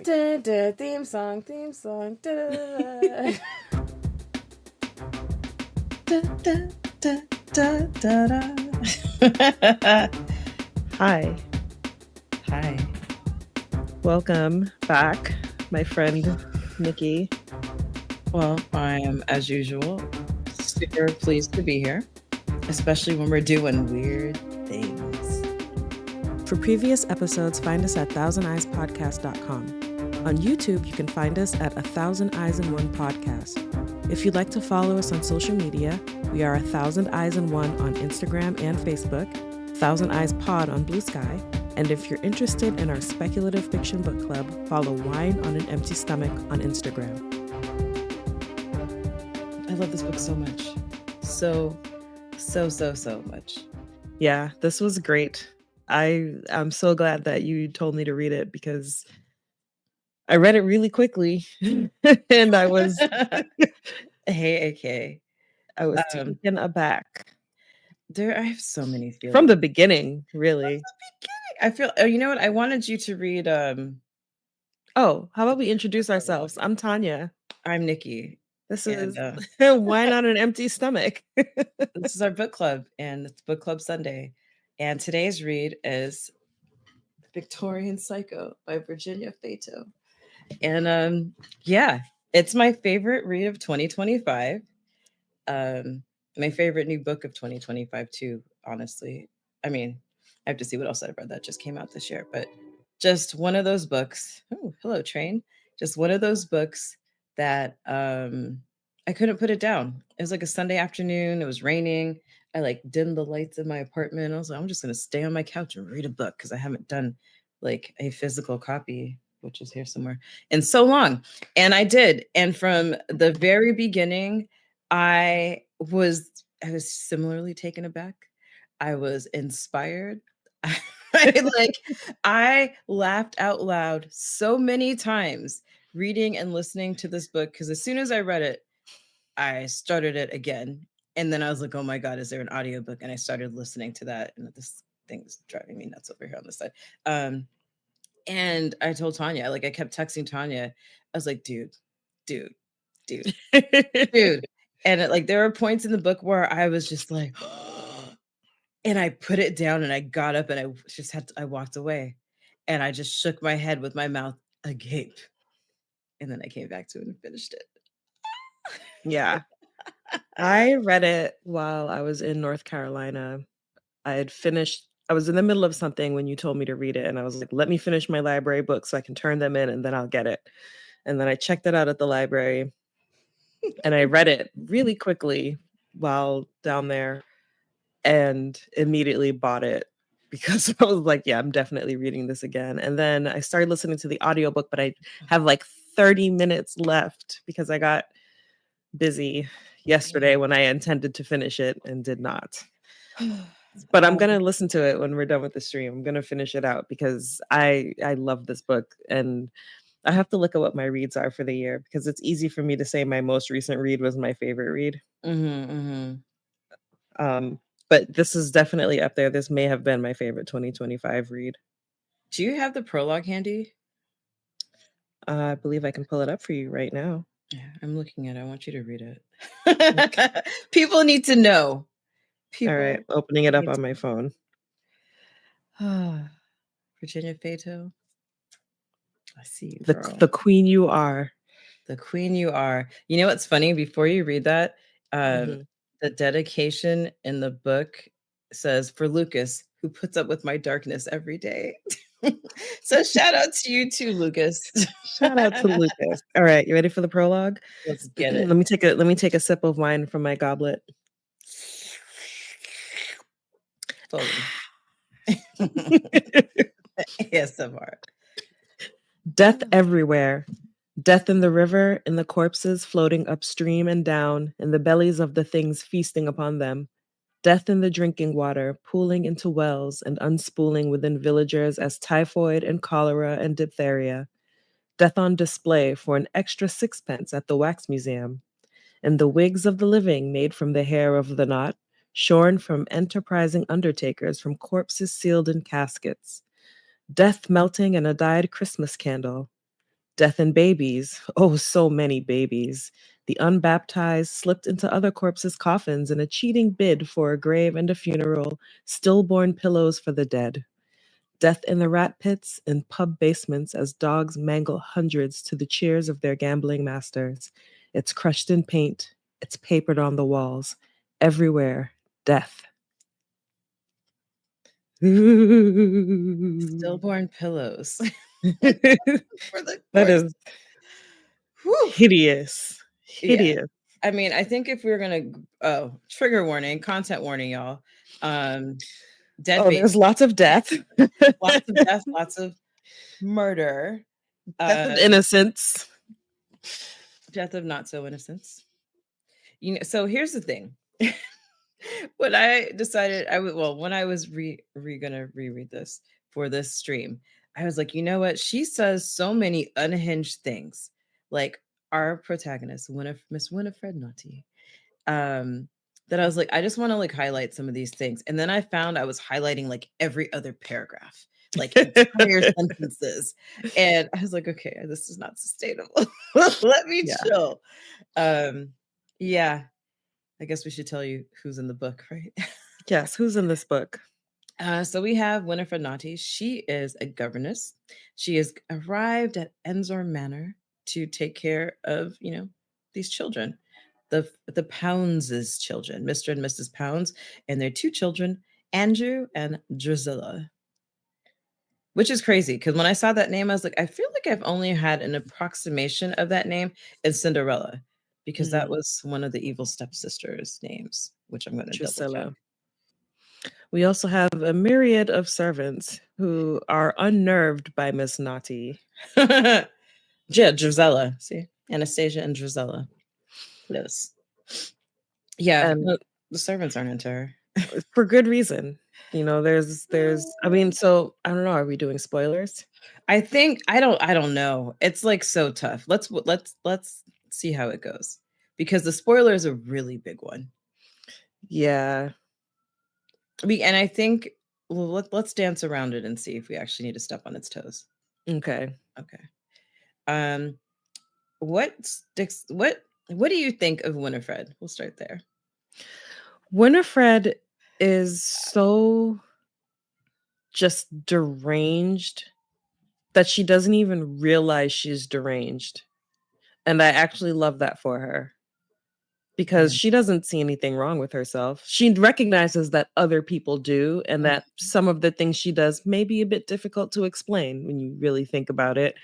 Da, da, theme song. Da, da, da, da, da, da, da. Hi, Hi. welcome back, my friend Nikki. Well, I am, as usual, super pleased to be here, especially when we're doing weird things. For previous episodes, find us at thousandeyespodcast.com. On YouTube, you can find us at 1,000 Eyes in One Podcast. If you'd like to follow us on social media, we are 1,000 Eyes in One on Instagram and Facebook, 1,000 Eyes Pod on Blue Sky, and if you're interested in our Speculative Fiction Book Club, follow Wine on an Empty Stomach on Instagram. I love this book so much. So much. Yeah, this was great. I'm so glad that you told me to read it because I read it really quickly and I was Hey, AK. taken aback I have so many feelings. from the beginning, really. I feel, oh, you know what? I wanted you to read, Oh, how about we introduce ourselves? I'm Tanya. I'm Nikki. This And is Wine on an Empty Stomach. this is our book club, and it's Book Club Sunday. And today's read is Victorian Psycho by Virginia Feito. And yeah, it's my favorite read of 2025. My favorite new book of 2025 too, honestly. I mean, I have to see what else I've read that just came out this year, but just one of those books. Oh, hello, train. Just one of those books that I couldn't put it down. It was like a Sunday afternoon. It was raining. I like dimmed the lights in my apartment. I was like, I'm just gonna stay on my couch and read a book because I haven't done like a physical copy, which is here somewhere, in so long. And I did. And from the very beginning, I was similarly taken aback. I was inspired. I laughed out loud so many times reading and listening to this book because as soon as I read it, I started it again. And then I was like, oh my God, is there an audiobook? And I started listening to that. And this thing's driving me nuts over here on this side. And I told Tanya, I kept texting Tanya. I was like, dude. And there were points in the book where I was just like, and I put it down and I got up and I walked away and I just shook my head with my mouth agape. And then I came back to it and finished it. Yeah. I read it while I was in North Carolina. I was in the middle of something when you told me to read it. And I was like, let me finish my library book so I can turn them in and then I'll get it. And then I checked it out at the library and I read it really quickly while down there and immediately bought it because I was like, yeah, I'm definitely reading this again. And then I started listening to the audiobook, but I have like 30 minutes left because I got busy yesterday when I intended to finish it and did not. But I'm going to listen to it when we're done with the stream. I'm going to finish it out because I love this book and I have to look at what my reads are for the year because it's easy for me to say my most recent read was my favorite read. But this is definitely up there. This may have been my favorite 2025 read. Do you have the prologue handy? I believe I can pull it up for you right now. Yeah, I'm looking at it. I want you to read it. Okay. People need to know. All right, opening it up on my phone. Virginia Feito. I see you, the queen you are. The queen you are. You know what's funny? Before you read that, the dedication in the book says, for Lucas, who puts up with my darkness every day. So shout out to you too, Lucas. Shout out to Lucas. All right, you ready for the prologue? Let's get it. Let me take a sip of wine from my goblet. ASMR. Death everywhere. Death in the river, in the corpses floating upstream and down, in the bellies of the things feasting upon them. Death in the drinking water, pooling into wells and unspooling within villagers as typhoid and cholera and diphtheria. Death on display for an extra sixpence at the wax museum. And the wigs of the living made from the hair of the not, shorn from enterprising undertakers from corpses sealed in caskets. Death melting in a dyed Christmas candle. Death and babies. Oh, so many babies. The unbaptized slipped into other corpses' coffins in a cheating bid for a grave and a funeral, stillborn pillows for the dead. Death in the rat pits and pub basements as dogs mangle hundreds to the cheers of their gambling masters. It's crushed in paint. It's papered on the walls. Everywhere, death. Ooh. Stillborn pillows for the That course. is Whew. hideous. Yeah. Hideous. I mean, I think if we were gonna trigger warning, content warning, y'all. Dead Oh, baby, there's lots of death. lots of death, lots of murder, Death of uh, innocence. death of not so innocence. So here's the thing. When I decided I would, well, when I was gonna reread this for this stream, I was like, you know what? She says so many unhinged things, like our protagonist, Miss Winifred Naughty. That I was like, I just want to like highlight some of these things. And then I found I was highlighting like every other paragraph, like entire sentences. And I was like, okay, this is not sustainable. Let me Yeah. chill. Um, yeah, I guess we should tell you who's in the book, right? Yes, who's in this book? So we have Winifred Naughty. She is a governess. She has arrived at Ensor Manor to take care of, these children, the Pounds' children, Mr. and Mrs. Pounds, and their two children, Andrew and Drusilla. Which is crazy because when I saw that name, I was like, I feel like I've only had an approximation of that name in Cinderella, because that was one of the evil stepsisters' names, which I'm going to double check. Drusilla. We also have a myriad of servants who are unnerved by Miss Naughty. Yeah, Drusilla. See, Anastasia and Drusilla. Close. Yeah, And no, the servants aren't into her. for good reason. I mean, so I don't know, are we doing spoilers? I think I don't know. It's like so tough. Let's see how it goes, because the spoiler is a really big one. Yeah. And I think, well, let's dance around it and see if we actually need to step on its toes. Okay. Okay. Um, what do you think of Winifred? We'll start there. Winifred is so just deranged that she doesn't even realize she's deranged. And I actually love that for her, because Yeah. she doesn't see anything wrong with herself. She recognizes that other people do, and that some of the things she does may be a bit difficult to explain when you really think about it.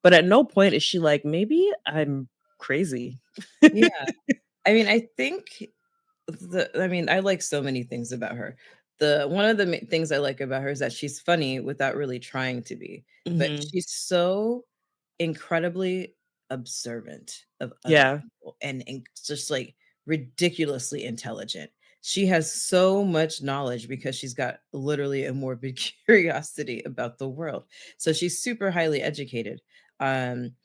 But at no point is she like, maybe I'm crazy. Yeah. I mean, I think I like so many things about her. One of the things I like about her is that she's funny without really trying to be, but Mhm. she's so incredibly observant of other Yeah. people, and just like ridiculously intelligent. She has so much knowledge because she's got literally a morbid curiosity about the world. So she's super highly educated. Um,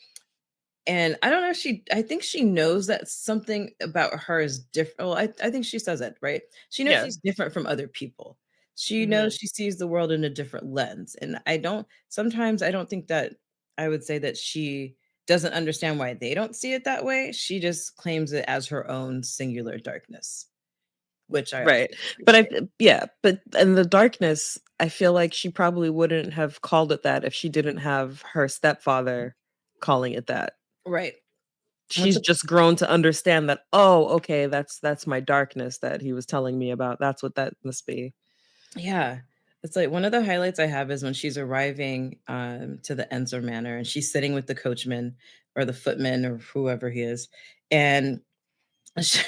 and I don't know, I think she knows that something about her is different. Well, I think she says it, right? She knows Yeah. she's different from other people. She knows Mhm. she sees the world in a different lens. And sometimes I don't think that I would say that she doesn't understand why they don't see it that way. She just claims it as her own singular darkness, which I also Right. But appreciate. yeah, but in the darkness, I feel like she probably wouldn't have called it that if she didn't have her stepfather calling it that. Right. What's She's just grown to understand that, oh, okay, that's my darkness that he was telling me about. That's what that must be. Yeah. It's like one of the highlights I have is when she's arriving to the Ensor Manor, and she's sitting with the coachman or the footman or whoever he is. And she,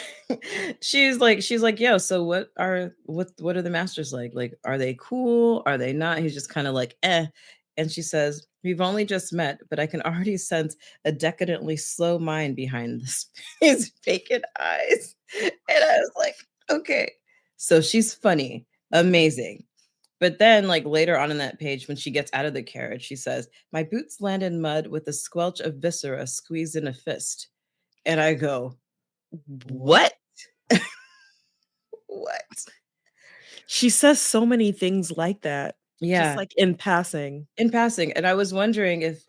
she's like, yo, so what are the masters like? Like, are they cool? Are they not? He's just kind of like, eh. And she says, we've only just met, but I can already sense a decadently slow mind behind his vacant eyes. And I was like, okay. So she's funny, amazing. But then, like later on in that page, when she gets out of the carriage, she says, my boots land in mud with the squelch of viscera squeezed in a fist. And I go, what? What? What? She says so many things like that, just Yeah, like in passing. in passing. And I was wondering if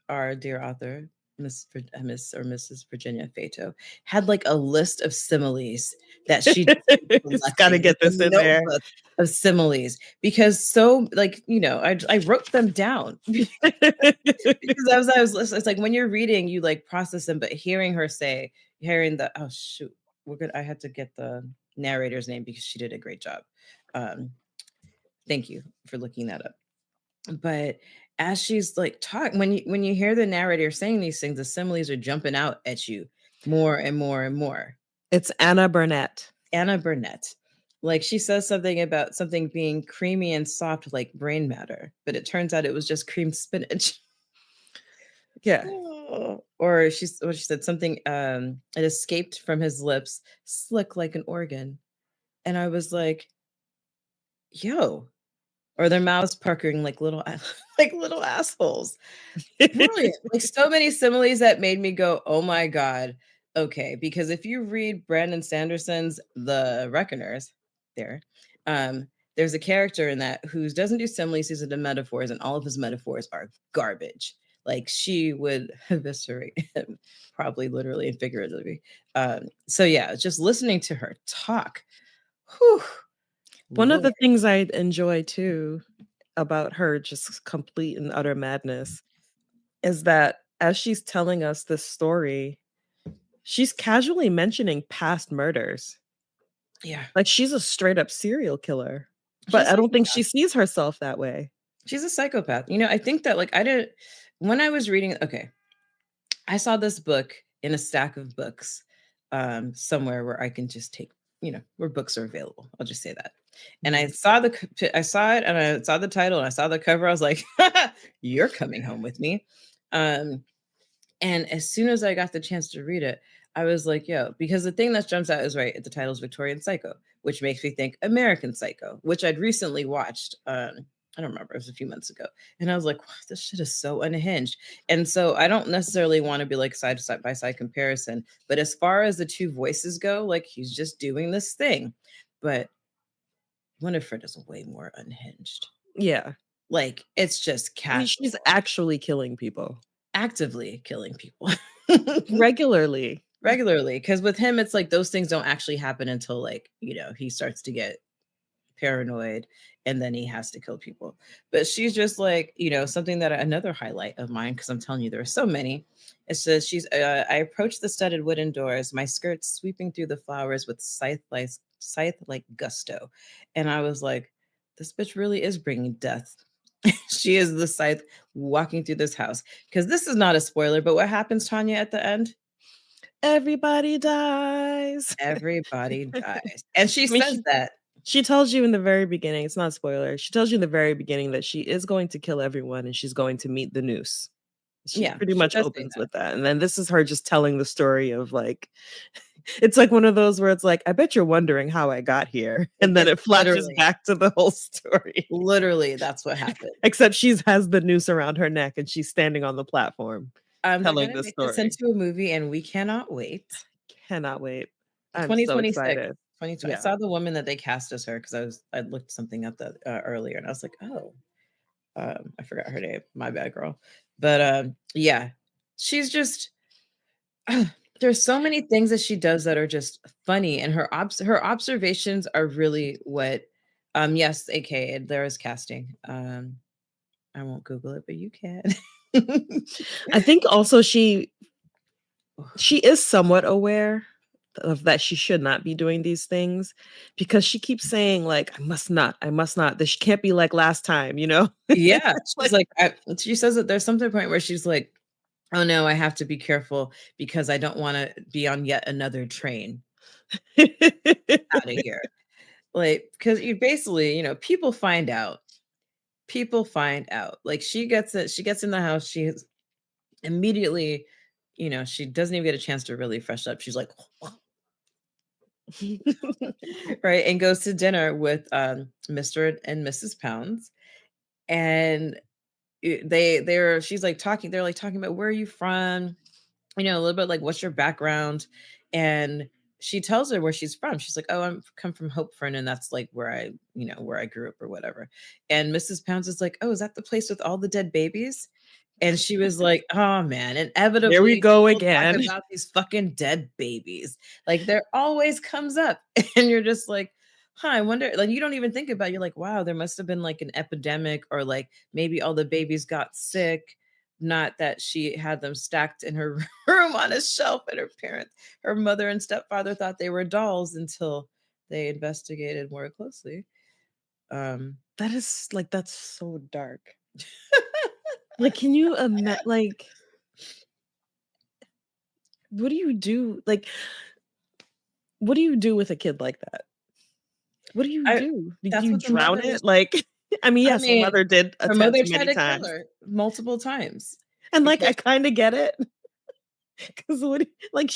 our dear author, Miss or Mrs. Virginia Feito, had like a list of similes that she just kept Just gotta collecting, like get a this in there. notebook of similes, because so like I wrote them down because as I was listening, it's like when you're reading, you like process them, but hearing the oh shoot, we're good. I had to get the narrator's name because she did a great job. Um, thank you for looking that up. But as she's like talking, when you hear the narrator saying these things, the similes are jumping out at you more and more and more. It's Anna Burnett. Anna Burnett, like she says something about something being creamy and soft like brain matter, but it turns out it was just creamed spinach. Yeah. Oh, or she said something, it escaped from his lips, slick like an organ. And I was like, yo, or their mouths puckering like little like little assholes. Brilliant. Like so many similes that made me go, "Oh my god." Okay, because if you read Brandon Sanderson's The Reckoners, there, there's a character in that who doesn't do similes, he's into metaphors, and all of his metaphors are garbage. Like she would eviscerate him, probably literally and figuratively. So yeah, just listening to her talk. Whew, One of Lord. the things I enjoy too about her just complete and utter madness is that as she's telling us this story, she's casually mentioning past murders. Yeah. Like she's a straight up serial killer, but She's I like don't think she sees herself that way. she's a psychopath. I think that like I didn't when I was reading, okay, I saw this book in a stack of books, somewhere where I can just take, where books are available. I'll just say that. And I Mhm. saw I saw it, and I saw the title, and I saw the cover. I was like, "You're coming home with me." Um, and as soon as I got the chance to read it, I was like, yo, because the thing that jumps out is right. The title is Victorian Psycho, which makes me think American Psycho, which I'd recently watched. I don't remember, it was a few months ago. And I was like, wow, this shit is so unhinged. And so I don't necessarily want to be like side by side comparison. But as far as the two voices go, like he's just doing this thing. But Winifred is way more unhinged. Yeah. Like it's just I mean, she's casual, actually killing people actively killing people. regularly. Regularly, because with him, it's like those things don't actually happen until like, he starts to get paranoid and then he has to kill people. But she's just like, something that another highlight of mine, because I'm telling you, there are so many. It says I approached the studded wooden doors, my skirts sweeping through the flowers with scythe like gusto. And I was like, this bitch really is bringing death. She is the scythe walking through this house. Because this is not a spoiler, but what happens, Tanya, at the end? Everybody dies. Everybody dies. And she I mean, says that. she tells you in the very beginning, it's not a spoiler. She tells you in the very beginning that she is going to kill everyone and she's going to meet the noose. She Yeah, pretty she much does say opens that. with that. And then this is her just telling the story of like, it's like one of those where it's like, I bet you're wondering how I got here. And then It's it flashes literally, back to the whole story. literally that's what happened. Except she's has the noose around her neck and she's standing on the platform They're telling gonna the make this story. into a movie and we cannot wait. Cannot wait. I'm so 2026. excited. 2020. I Yeah. saw the woman that they cast as her because I looked something up that earlier and I was like, oh, I forgot her name. My bad, girl. But yeah, she's just there's so many things that she does that are just funny, and her observations are really what yes, aka there is casting. I won't Google it, but you can. I think also she is somewhat aware of that she should not be doing these things because she keeps saying like I must not, this can't be like last time, you know. Yeah, she's Like like she says that there's some point where she's like, "Oh no, I have to be careful because I don't want to be on yet another train out of here." Like, because you basically, people find out. Like she gets it, she gets in the house, she is immediately, she doesn't even get a chance to really fresh up. She's like, right, and goes to dinner with Mr. and Mrs. Pounds, and she's like talking, they're like talking about where are you from, a little bit like what's your background, and she tells her where she's from. She's like, oh, I'm come from Hopefern, and that's like where I grew up or whatever. And Mrs. Pounds is like, oh, is that the place with all the dead babies? And she was like, "Oh, man, Here we inevitably go people talk again. about these fucking dead babies." Like, there always comes up, and you're just like, "Huh, I wonder," like, you don't even think about it, you're like, "Wow, there must have been, like, an epidemic or, like, maybe all the babies got sick." Not that she had them stacked in her room on a shelf, and her mother and stepfather thought they were dolls until they investigated more closely. Um That is like, that's so dark. Like, can you like, what do you do? Like, what do you do with a kid like that? What do you I do? Did That's you what the drown mother it? was. Like, I mean, I yes, her mean, mother did her mother attempt tried many to kill times. her multiple times And, like, I because kinda get it, 'cause like,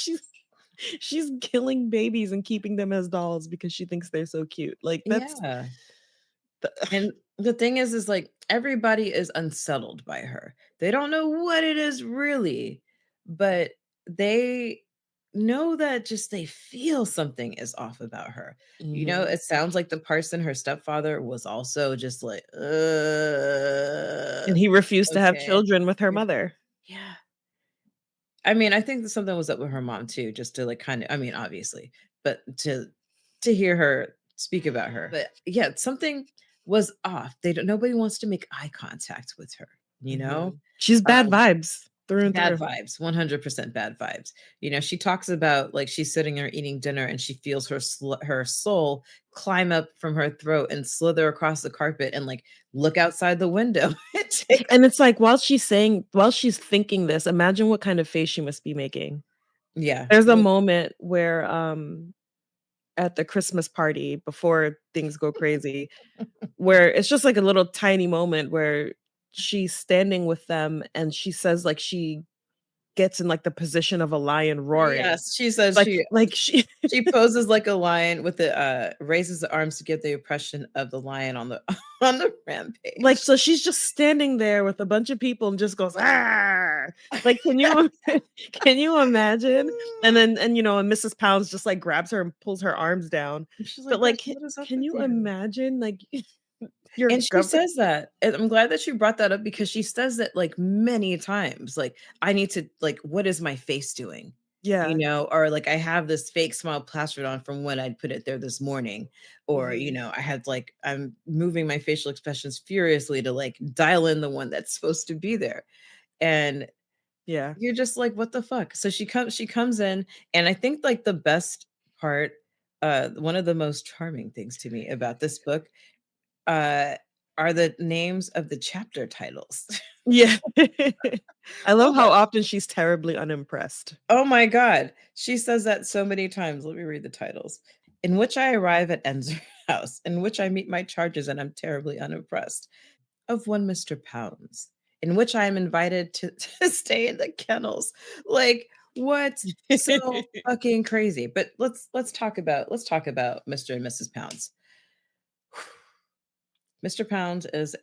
she's killing babies and keeping them as dolls because she thinks they're so cute. Like, that's yeah, the and the thing is like, everybody is unsettled by her. They don't know what it is really, but they know that just they feel something is off about her. You know, Mhm. it sounds like the person, her stepfather, was also just like, And he refused to have okay." children with her mother. Yeah. I mean, I think that something was up with her mom too, just to like kind of, I mean, obviously, but to hear her speak about her. But yeah, something was off. They don't Nobody wants to make eye contact with her, you know? Mhm. She's bad Um, vibes through and Bad through. vibes, 100% bad vibes. You know, she talks about like she's sitting there eating dinner and she feels her soul climb up from her throat and slither across the carpet and like look outside the window and take. And it's like, while she's thinking this, imagine what kind of face she must be making. Yeah. There's a moment where, at the Christmas party before things go crazy, where it's just like a little tiny moment where she's standing with them and she says, like, she gets in, like, the position of a lion roaring. Yes, she says Like she she poses like a lion with the, raises the arms to give the impression of the lion on the on the like, rampage. so she's just standing there with a bunch of people and just goes, "Ah!" Like, can you can you imagine? And Mrs. Pounds just, like, grabs her and pulls her arms down. And she's But, like, like, "Bitch, what is up can with you you?" imagine, like, your And she govern says that, and I'm glad that you brought that up because she says that, like, many times, like, "I need to like, what is my face doing?" You Yeah. know, or like, "I have this fake smile plastered on from when I put it there this morning," or, Mhm. "I had like I'm moving my facial expressions furiously to, like, dial in the one that's supposed to be there." And Yeah. you're just like, "What the fuck?" So she comes in, and I think, like, the best part, one of the most charming things to me about this book, uh, are the names of the chapter titles. Yeah. I love how Oh often she's terribly unimpressed. oh my god, she says that so many times. Let me read the titles. "In which I arrive at Enzer house, in which I meet my charges and I'm terribly unimpressed. Of one Mr. Pounds, in which I am invited to to stay in the kennels." Like, what? So fucking crazy. But let's talk about Mr. and Mrs. Pounds. Mr. Pounds is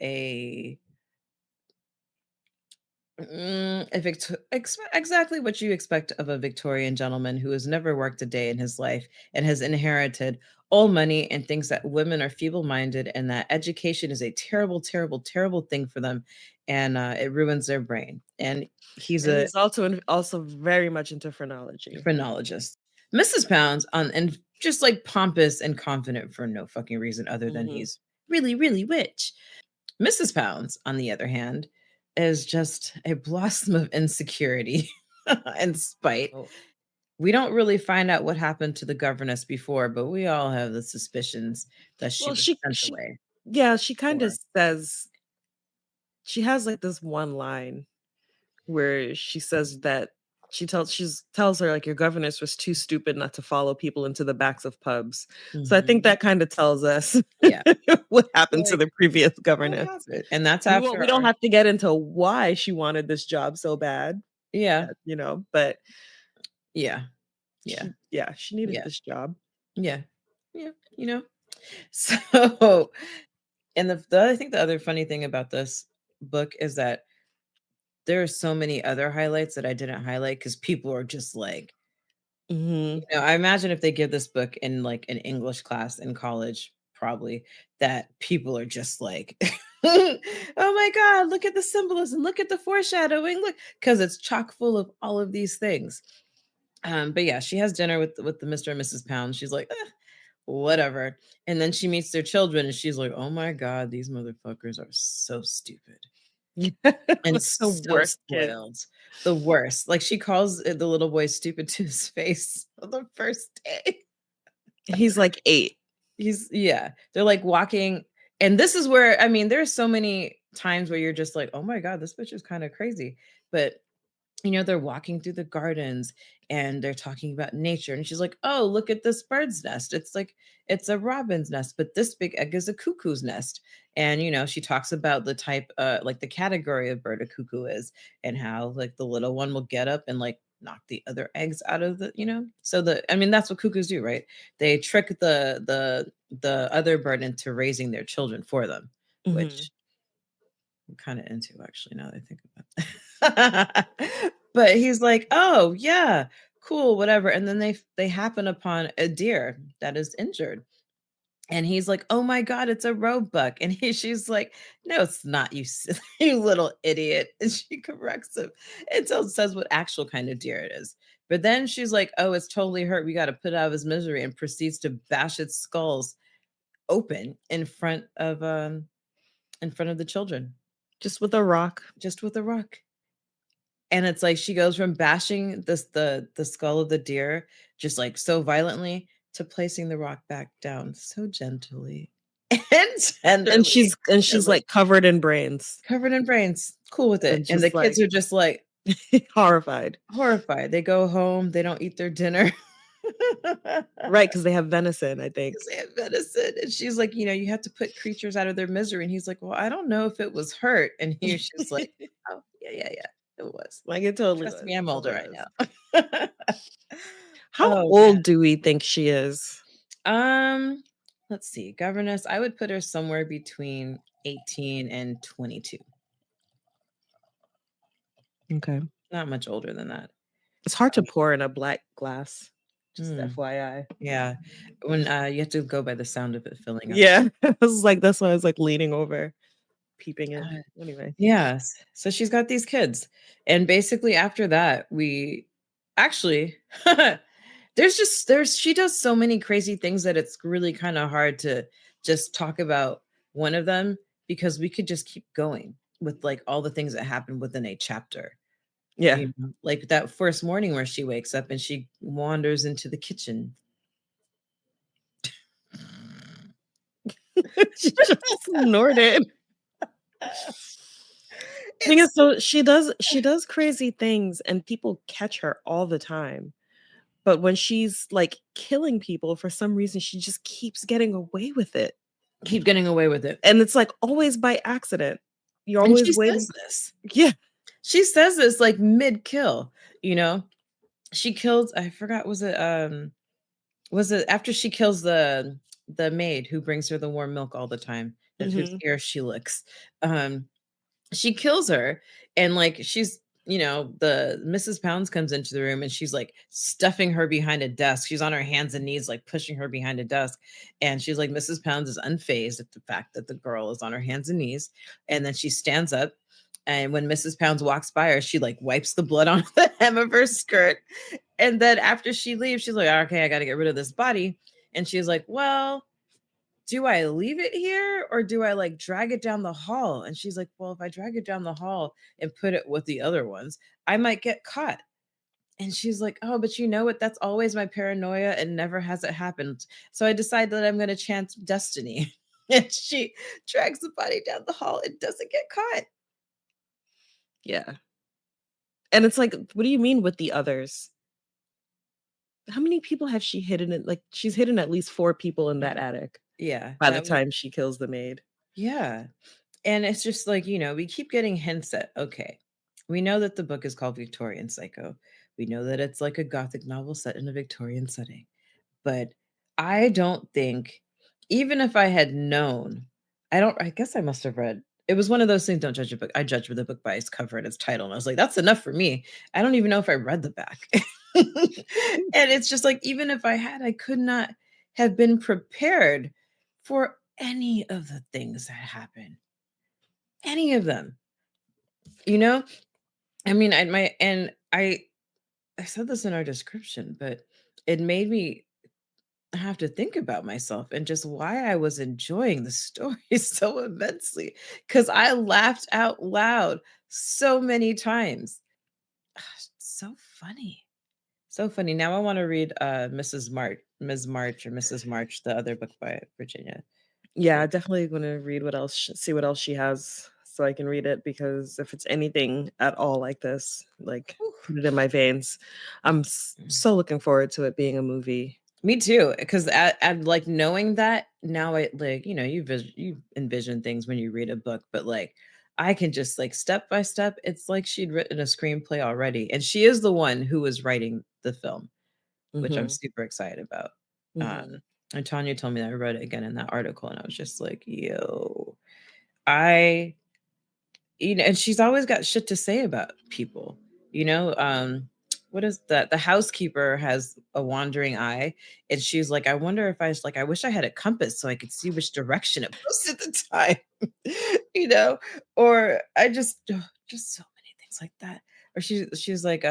exactly what you expect of a Victorian gentleman who has never worked a day in his life and has inherited all money and thinks that women are feeble-minded and that education is a terrible, terrible, terrible thing for them, and it ruins their brain. And he's And a he's also very much into phrenology. phrenologist. Mrs. Pounds on and just like pompous and confident for no fucking reason other than Mhm. he's really, really rich. Mrs. Pounds, on the other hand, is just a blossom of insecurity and spite. Oh. We don't really find out what happened to the governess before, but we all have the suspicions that she Well, was she sent she away yeah, she kinda for. says she has, like, this one line where she says that tells her, like, "Your governess was too stupid not to follow people into the backs of pubs." So I think Mhm. that kinda tells us Yeah, what happened to like, the previous what governess. happened? And that's We after don't our. have to get into why she wanted this job so bad, Yeah, but yeah, yeah, she needed yeah, this job. yeah, yeah, you know? So, and I think the other funny thing about this book is that there are so many other highlights that I didn't highlight because people are just like, Mhm. I imagine if they give this book in like an English class in college, probably that people are just like Oh my God, look at the symbolism, look at the foreshadowing, look, because it's chock full of all of these things. But yeah, she has dinner with the Mr. and Mrs. Pound. She's like, whatever. And then she meets their children and she's like, oh my God, these motherfuckers are so stupid and Like the so worst kid. spoiled. The worst. Like she calls the little boy stupid to his face on the first day. He's like 8. Yeah, they're like walking. And this is where, I mean, there's so many times where you're just like, oh my God, this bitch is kind of crazy. But they're walking through the gardens and they're talking about nature. And she's like, oh, look at this bird's nest. It's like, it's a robin's nest, but this big egg is a cuckoo's nest. And, she talks about the type, like the category of bird a cuckoo is and how like the little one will get up and like knock the other eggs out of so that's what cuckoos do, right? They trick the other bird into raising their children for them, which I'm kind of into actually now that I think about it. But he's like, "Oh, yeah, cool, whatever." And then they happen upon a deer that is injured. And he's like, "Oh my God, it's a roebuck." And she's like, "No, it's not, you silly, you little idiot." And she corrects him and says what actual kind of deer it is. But then she's like, "Oh, it's totally hurt. We got to put it out of his misery," and proceeds to bash its skulls open in front of the children. Just with a rock. Just with a rock. And it's like she goes from bashing the skull of the deer just like so violently to placing the rock back down so gently and tenderly. And she's like covered in brains. Covered in brains. Cool with it. And the just kids are just like horrified. Horrified. They go home, they don't eat their dinner. Right, because they have venison, I think. Because they have venison. And she's like, you have to put creatures out of their misery. And he's like, well, I don't know if it was hurt. And she's like, oh, yeah. It was. Like it totally Trust was. me, I'm older right now. How Oh, old man. do we think she is? Let's see. Governess, I would put her somewhere between 18 and 22. Okay. Not much older than that. It's hard to pour in a black glass. Just Mm. FYI. Yeah. When you have to go by the sound of it filling up. Yeah. I was like, that's why I was like leaning over, peeping in. Anyway. Yes. So she's got these kids. And basically after that, we actually she does so many crazy things that it's really kind of hard to just talk about one of them because we could just keep going with like all the things that happen within a chapter. Yeah. Like that first morning where she wakes up and she wanders into the kitchen. She just snorted. Thing is, so she does crazy things and people catch her all the time. But when she's like killing people, for some reason, she just keeps getting away with it. Keep getting away with it. And it's like always by accident. You're And always she waiting. says this. Yeah. She says this like mid-kill, She kills, I forgot, was it after she kills the maid who brings her the warm milk all the time, that whose ear she licks. She kills her and like she's the Mrs. Pounds comes into the room and she's like stuffing her behind a desk. She's on her hands and knees, like pushing her behind a desk. And she's like, Mrs. Pounds is unfazed at the fact that the girl is on her hands and knees. And then she stands up. And when Mrs. Pounds walks by her, she like wipes the blood on the hem of her skirt. And then after she leaves, she's like, okay, I got to get rid of this body. And she's like, well, do I leave it here or do I like drag it down the hall? And she's like, well, if I drag it down the hall and put it with the other ones, I might get caught. And she's like, oh, but you know what? That's always my paranoia and never has it happened. So I decide that I'm going to chance destiny. And she drags the body down the hall and doesn't get caught. Yeah. And it's like, what do you mean with the others? How many people have she hidden it? Like she's hidden at least 4 people in that attic. Yeah. By the time she kills the maid. Yeah. And it's just like, we keep getting hints at, okay, we know that the book is called Victorian Psycho. We know that it's like a Gothic novel set in a Victorian setting. But I don't think, even if I had known, I guess I must have read. It was one of those things, don't judge a book. I judge the book by its cover and its title. And I was like, that's enough for me. I don't even know if I read the back. And it's just like, even if I had, I could not have been prepared for any of the things that happen. any of them. You know, I mean, I said this in our description, but it made me have to think about myself and just why I was enjoying the story so immensely because I laughed out loud so many times. So funny. So funny. Now I want to read Ms. March or Mrs. March, the other book by Virginia Yeah, Feito. definitely gonna read what else see what else she has so I can read it, because if it's anything at all like this, like, put it in my veins. I'm so looking forward to it being a movie. Me too, because at like knowing that now, I like you envision things when you read a book, but like I can just like step by step. It's like she'd written a screenplay already, and she is the one who was writing the film, which I'm Mhm. super excited about. Mhm. And Tanya told me that I read it again in that article, and I was just like, yo, I and she's always got shit to say about people, you know. What is that? The housekeeper has a wandering eye, and she's like, I wonder if I wish I had a compass so I could see which direction it was at the time. you know, or I just so many things like that. Or she's like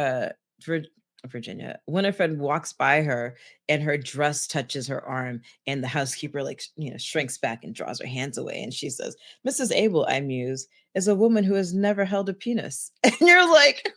Vir- Virginia, Winifred walks by her and her dress touches her arm, and the housekeeper like shrinks back and draws her hands away, and she says, Mrs. Abel, I muse, is a woman who has never held a penis. And you're like,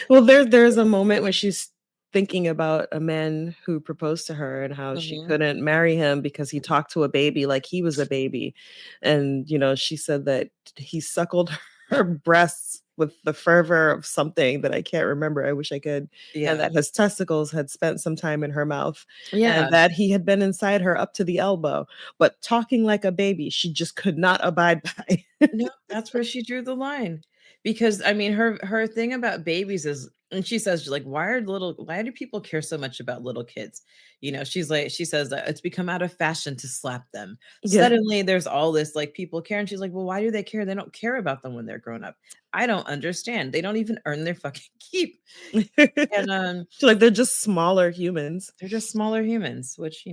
Well, there's a moment when she's thinking about a man who proposed to her and how she Mhm. couldn't marry him because he talked to a baby like he was a baby. And, she said that he suckled her breasts with the fervor of something that I can't remember. I wish I could. And Yeah. that his testicles had spent some time in her mouth, and Yeah. that he had been inside her up to the elbow, but talking like a baby, she just could not abide by. No, that's where she drew the line. Because I mean her thing about babies is, and she says like, why do people care so much about little kids? She says that it's become out of fashion to slap them. Yeah. Suddenly there's all this like people care, and she's like, well, why do they care? They don't care about them when they're grown up. I don't understand. They don't even earn their fucking keep. And She's like, they're just smaller humans. they're just smaller humans, which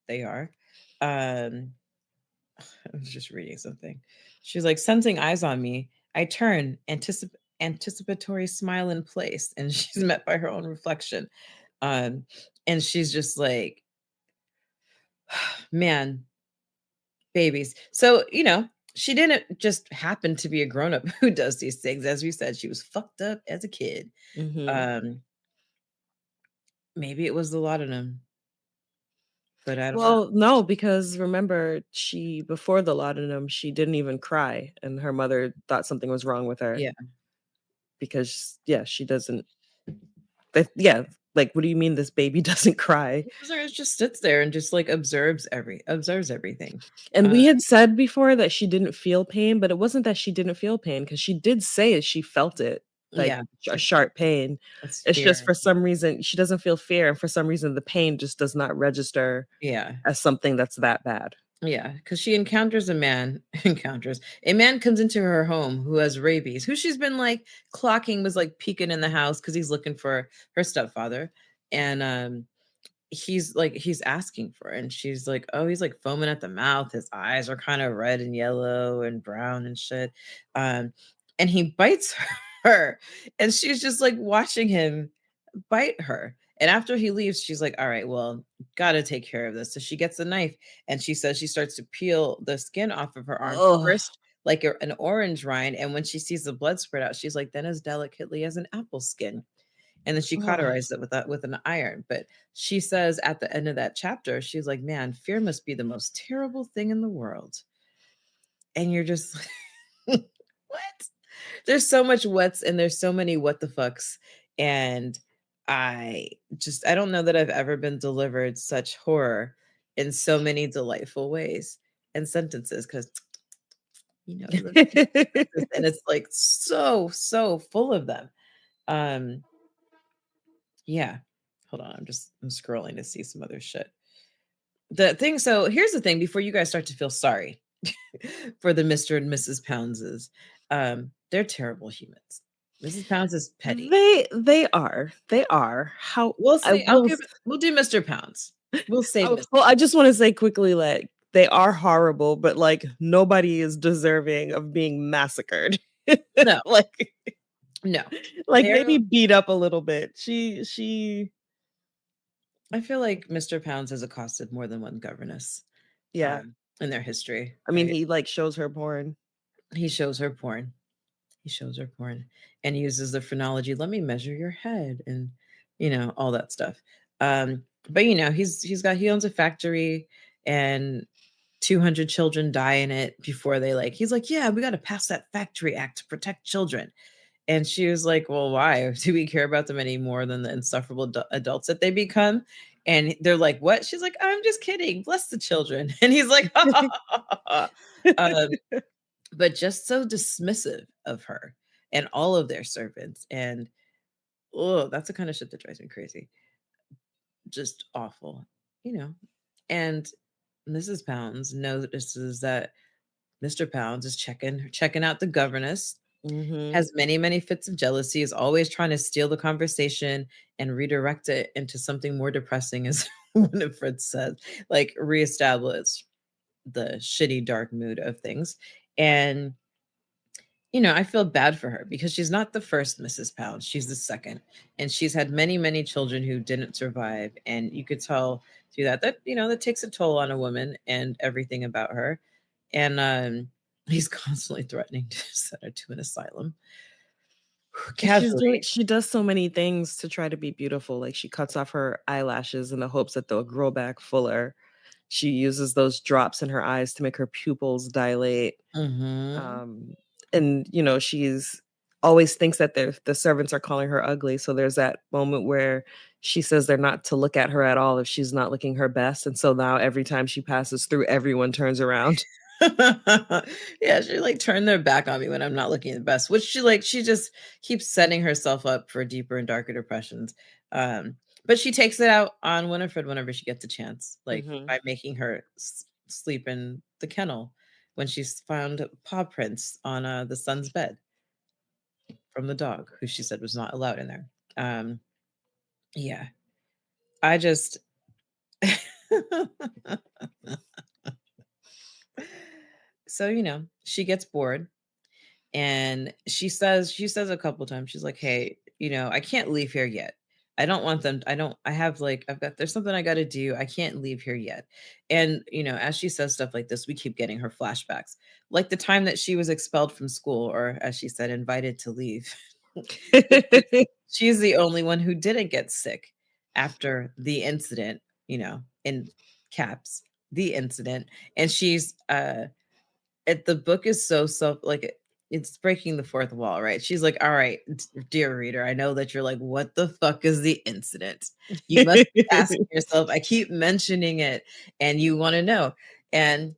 they are. Um I was just reading something. She's like, sensing eyes on me, I turn, anticipatory smile in place, and she's met by her own reflection. Um, and she's just like, man, babies. So, she didn't just happen to be a grown-up who does these things. As we said, she was fucked up as a kid. Mhm. Um, Maybe it was the laudanum, but I don't know. Well, no, because remember, before the laudanum, she didn't even cry, and her mother thought something was wrong with her Yeah. because, yeah, she doesn't. Yeah, like, what do you mean this baby doesn't cry? Because it just sits there and just like observes everything. And Uh, we had said before that she didn't feel pain, but it wasn't that she didn't feel pain, because she did say she felt it, like yeah, a sharp pain. it's It's just fear. for some reason she doesn't feel fear, and for some reason the pain just does not register Yeah. as something that's that bad. Yeah, because she encounters a man, encounters a man comes into her home who has rabies, who she's been like clocking, was like peeking in the house because he's looking for her stepfather. And he's asking for it, and she's like, oh, he's like foaming at the mouth. His eyes are kind of red and yellow and brown and shit. Um, and he bites her, and she's just like watching him bite her. And after he leaves, she's like, all right, well, gotta take care of this. So she gets a knife, and she says she starts to peel the skin off of her arm Oh. first, like an orange rind. And when she sees the blood spread out, she's like, then as delicately as an apple skin. And then she cauterized it with an iron. But she says at the end of that chapter, she's like, man, fear must be the most terrible thing in the world. And you're just like, what? There's so much what's, and there's so many what the fucks. And I don't know that I've ever been delivered such horror in so many delightful ways and sentences, because I love sentences, and it's like so full of them. Um, yeah. Hold on, I'm scrolling to see some other shit. So here's the thing before you guys start to feel sorry for the Mr. and Mrs. Poundses. They're terrible humans. Mrs. Pounds is petty. They are. How We'll I say will we'll do Mr. Pounds. We'll save Mr. well, I just wanna say quickly, like, they are horrible, but, like, nobody is deserving of being massacred. No, Like no. like, They're maybe beat up a little bit. She I feel like Mr. Pounds has accosted more than one governess, yeah. in their history, I mean, right? he, like, shows her porn. He shows her porn. He shows her porn and uses the phrenology, "Let me measure your head," and, all that stuff. But, he owns a factory and 200 children die in it before he's like, "Yeah, we gotta pass that factory act to protect children." And she was like, "Well, why? Do we care about them any more than the insufferable adults that they become?" And they're like, "What?" She's like, "I'm just kidding. Bless the children." And he's like, "Ha, ha, ha, ha, ha." But just so dismissive of her and all of their servants. And oh, that's the kind of shit that drives me crazy. Just awful, you know. And Mrs. Pounds notices that Mr. Pounds is checking out the governess, Mhm. has many, many fits of jealousy, is always trying to steal the conversation and redirect it into something more depressing, as Winifred says, like reestablish the shitty, dark mood of things. And, I feel bad for her because she's not the first Mrs. Pounds. She's the second. And she's had many, many children who didn't survive. And you could tell through that takes a toll on a woman and everything about her. And he's constantly threatening to send her to an asylum. Casually. She does so many things to try to be beautiful, like, she cuts off her eyelashes in the hopes that they'll grow back fuller. She uses those drops in her eyes to make her pupils dilate, Mhm. um, and, she's always thinks that the servants are calling her ugly, so there's that moment where she says they're not to look at her at all if she's not looking her best, and so now every time she passes through, everyone turns around. Yeah, she turned their back on me when I'm not looking the best, which she just keeps setting herself up for deeper and darker depressions. Um, but she takes it out on Winifred whenever she gets a chance, like Mhm. by making her sleep in the kennel when she's found paw prints on the son's bed from the dog, who she said was not allowed in there. Um, yeah, I just so she gets bored. And she says a couple times, she's like, "Hey, I can't leave here yet. I don't want them I don't I have I've got there's something I got to do. I can't leave here yet." And as she says stuff like this, we keep getting her flashbacks. Like the time that she was expelled from school, or as she said, invited to leave. Because she's the only one who didn't get sick after the incident, in caps, the incident. And the book is so it's breaking the fourth wall, right? She's like, "All right, dear reader, I know that you're like, what the fuck is the incident? You must be asking yourself, I keep mentioning it, and you want to know." And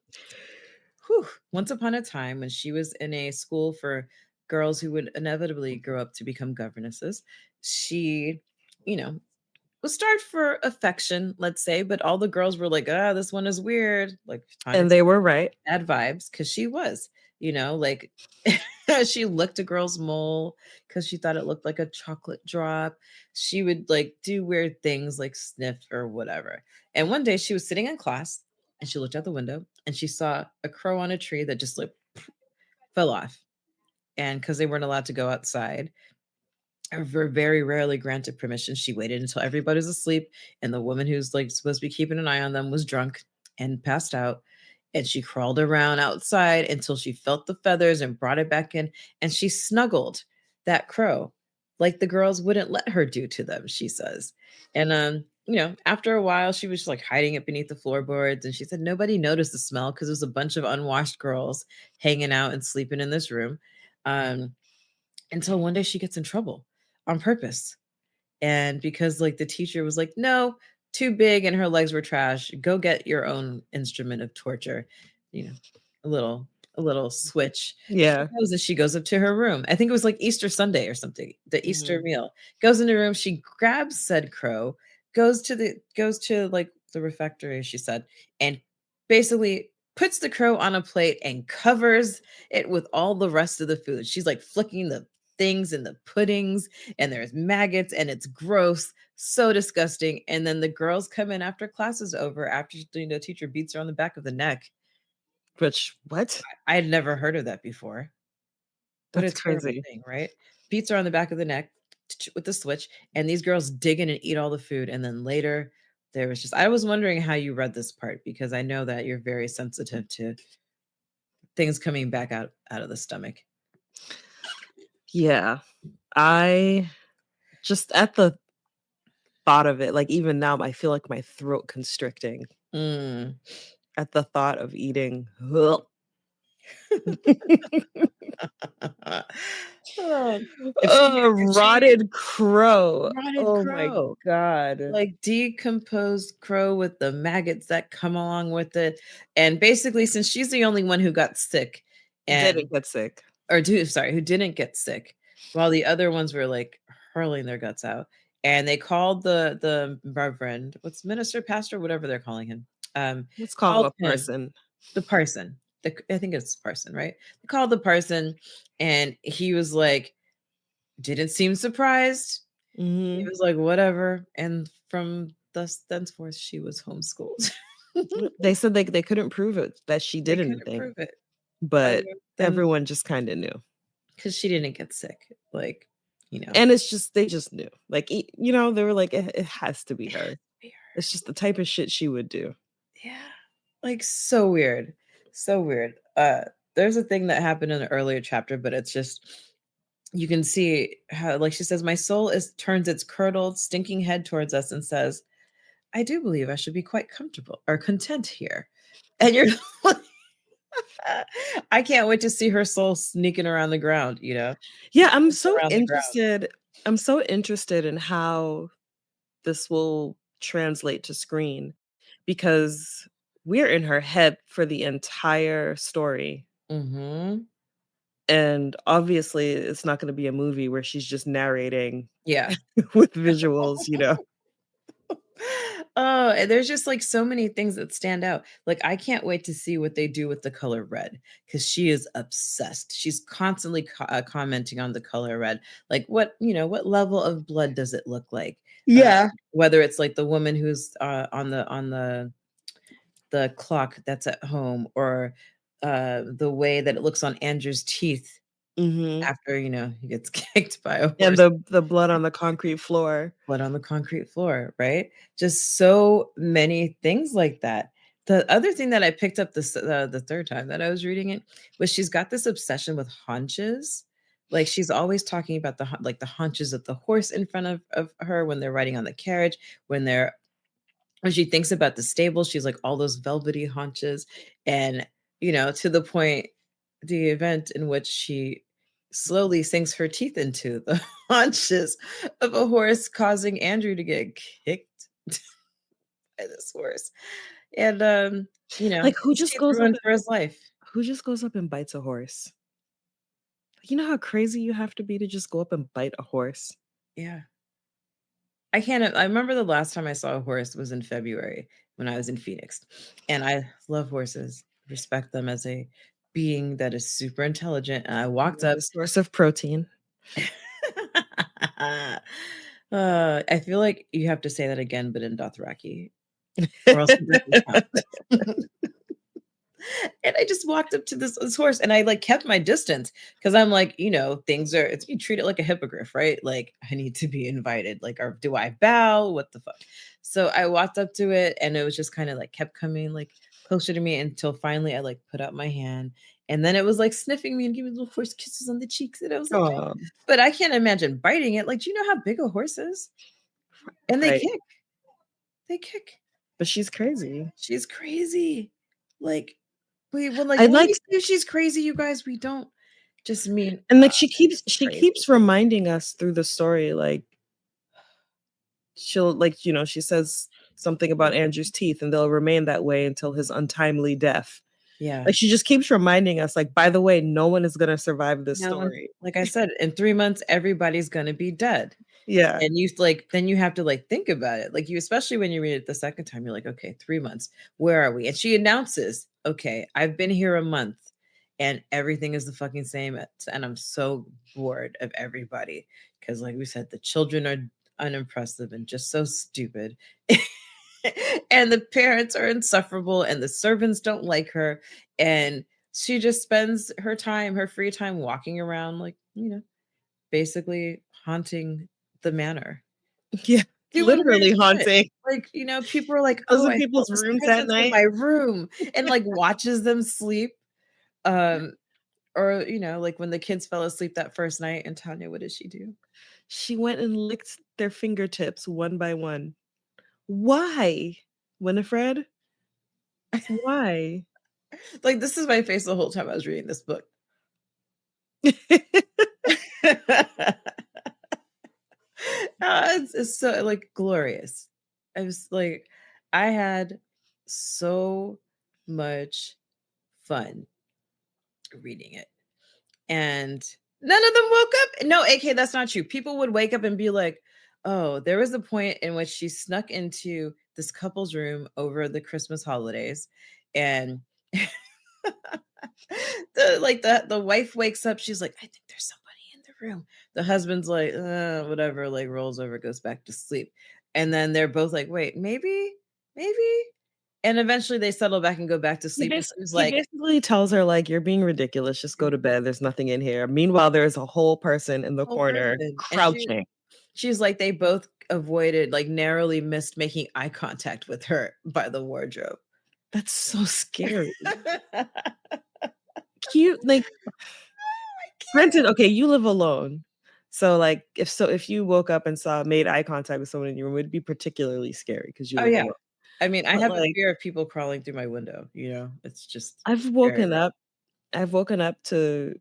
whew, once upon a time, when she was in a school for girls who would inevitably grow up to become governesses, she, you know, was starved for affection, let's say, but all the girls were like, "Ah, this one is weird." Like Tanya, And they were right. bad vibes, because she was, like she licked a girl's mole because she thought it looked like a chocolate drop. She would do weird things like sniff or whatever. And one day she was sitting in class and she looked out the window and she saw a crow on a tree that just fell off. And because they weren't allowed to go outside, or very rarely granted permission, she waited until everybody was asleep and the woman who's supposed to be keeping an eye on them was drunk and passed out. And she crawled around outside until she felt the feathers and brought it back in. And she snuggled that crow like the girls wouldn't let her do to them, she says. And after a while, she was just hiding it beneath the floorboards. And she said nobody noticed the smell because it was a bunch of unwashed girls hanging out and sleeping in this room. Um, until one day she gets in trouble on purpose. And because the teacher was like, "No, too big and her legs were trash. Go get your own instrument of torture." You know, a little a little switch. She Yeah. goes and she goes up to her room. I think it was Easter Sunday or something, the Easter Mhm. meal. Goes in the room, she grabs said crow, goes to the refectory, she said, and basically puts the crow on a plate and covers it with all the rest of the food. She's flicking the things in the puddings, and there's maggots, and it's gross, so disgusting. And then the girls come in after class is over, after teacher beats her on the back of the neck. Which what? I had never heard of that before. What a That's terrible crazy. thing, right? Beats her on the back of the neck with the switch, and these girls dig in and eat all the food. And then later, there was just, I was wondering how you read this part, because I know that you're very sensitive to things coming back out of the stomach. Yeah. I just at the thought of it, like even now, I feel like my throat constricting Mm. at the thought of eating. Oh, if she Rotted crow. rotted Oh my crow, god. like decomposed crow with the maggots that come along with it. And basically, since she's the only one who got sick, and Didn't get sick. who didn't get sick, while the other ones were like hurling their guts out. And they called the reverend, what's minister, pastor, whatever they're calling him. Let's call him Called a him person. the parson. I think it's parson, right? They called the parson, and he was like, didn't seem surprised. He Mhm. was like, whatever. And from thus thenceforth, she was homeschooled. They said they couldn't prove it that she They did couldn't anything, prove it. but And everyone just kinda knew. because she didn't get sick, like, you know. And it's just they just knew. Like, they were like, "It has to be her." Weird. It's just the type of shit she would do. Yeah. Like, so weird. So weird. There's a thing that happened in an earlier chapter, but it's just, you can see how, like, she says, my soul turns its curdled, stinking head towards us and says, I do believe I should be quite comfortable or content here. And you're like, I can't wait to see her soul sneaking around the ground, Yeah, around the ground. I'm so interested in how this will translate to screen because we're in her head for the entire story. Mhm. And obviously, it's not gonna be a movie where she's just narrating Yeah. with visuals. Oh, and there's just like so many things that stand out. Like, I can't wait to see what they do with the color red, because she is obsessed. She's constantly commenting on the color red. Like, what level of blood does it look like? Uh, Yeah. Whether it's like the woman who's on the clock that's at home, or the way that it looks on Andrew's teeth Mhm. after he gets kicked by a And horse. the blood on the concrete floor. Blood on the concrete floor, right? Just so many things like that. The other thing that I picked up the third time that I was reading it was, she's got this obsession with haunches. Like, she's always talking about the haunches of the horse in front of her when they're riding on the carriage, when she thinks about the stable, she's like, all those velvety haunches. And, to the point, the event in which she slowly sinks her teeth into the haunches of a horse, causing Andrew to get kicked by this horse. And, Like, his teeth ruined for his life. who just goes up and bites a horse? You know how crazy you have to be to just go up and bite a horse? Yeah. I remember the last time I saw a horse was in February when I was in Phoenix. And I love horses, respect them as a being that is super intelligent. And I walked They're up. the source of protein. I feel like you have to say that again, but in Dothraki, or else it doesn't count. And I just walked up to this horse, and I like kept my distance, because I'm like, things are, you treat it like a hippogriff, right? Like, I need to be invited. Like, or do I bow? What the fuck? So I walked up to it, and it was just kind of like kept coming like closer to me, until finally I like put out my hand, and then it was like sniffing me and giving little horse kisses on the cheeks. And I was like, oh. Oh, But I can't imagine biting it. Like, do you know how big a horse is? And they right. kick. They kick. But she's crazy. She's crazy. Like, I when we like say she's crazy, you guys, we don't just mean, and, like, she keeps she's she crazy. keeps reminding us through the story, like, she'll, like, she says something about Andrew's teeth, and they'll remain that way until his untimely death. Yeah. Like, she just keeps reminding us, like, "By the way, no one is gonna survive this No one, story." like I said, in 3 months, everybody's gonna be dead. Yeah. And then you have to like think about it. Like, especially when you read it the second time, you're like, okay, 3 months, where are we? And she announces, okay, I've been here a month, and everything is the fucking same. And I'm so bored of everybody because, like we said, the children are unimpressive and just so stupid. And the parents are insufferable, and the servants don't like her. And she just spends her time, her free time, walking around, like, basically haunting the manor. Yeah, Doing weird literally shit. haunting. Like, people are like, Goes "Oh, to I felt people's this rooms at presence in night. my room," and, like, watches them sleep. Um, or, like, when the kids fell asleep that first night, and Tanya, what did she do? She went and licked their fingertips one by one. Why, Winifred? Why? Like, this is my face the whole time I was reading this book. It's so, like, glorious. I was like, I had so much fun reading it. And none of them woke up. No, AK, that's not true. People would wake up and be like, oh, there was a point in which she snuck into this couple's room over the Christmas holidays. And the wife wakes up, she's like, I think there's somebody in the room. The husband's like, whatever, like rolls over, goes back to sleep. And then they're both like, wait, maybe. And eventually they settle back and go back to sleep. And she's He like, basically tells her, like, "You're being ridiculous, just go to bed, there's nothing in here." Meanwhile, there's a whole person in the whole corner person. And crouching. she's like, they both avoided, like, narrowly missed making eye contact with her by the wardrobe. That's so scary. Cute, like, granted, okay, you live alone. So, like, if you woke up and made eye contact with someone in your room, it would be particularly scary because you Oh, live yeah. alone. I mean, I But, have a like, fear of people crawling through my window, It's just I've very woken real. up I've woken up to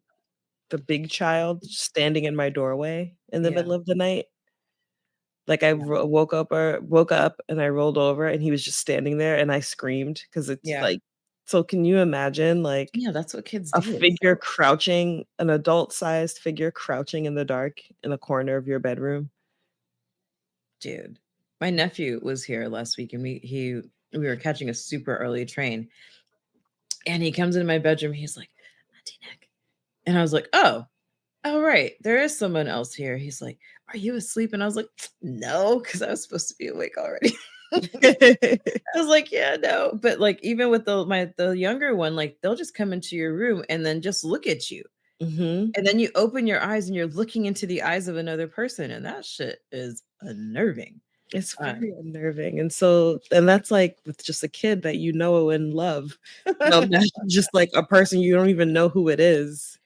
the big child standing in my doorway in the Yeah, middle of the night. Like, I yeah, woke up and I rolled over and he was just standing there and I screamed because it's yeah. like, so can you imagine, like, Yeah, that's what kids a do. It's figure crouching, an adult-sized figure crouching in the dark in a corner of your bedroom? dude. My nephew was here last week, and we were catching a super early train, and he comes into my bedroom, he's like, "Auntie Nick." And I was like, "Oh, right, there is someone else here." He's like, "Are you asleep?" And I was like, "No," because I was supposed to be awake already. I was like, "Yeah, no." But, like, even with the younger one, like, they'll just come into your room and then just look at you. Mhm. And then you open your eyes and you're looking into the eyes of another person, and that shit is unnerving. It's Um very unnerving, and that's, like, with just a kid that you know and love. Now imagine just, like, a person you don't even know who it is.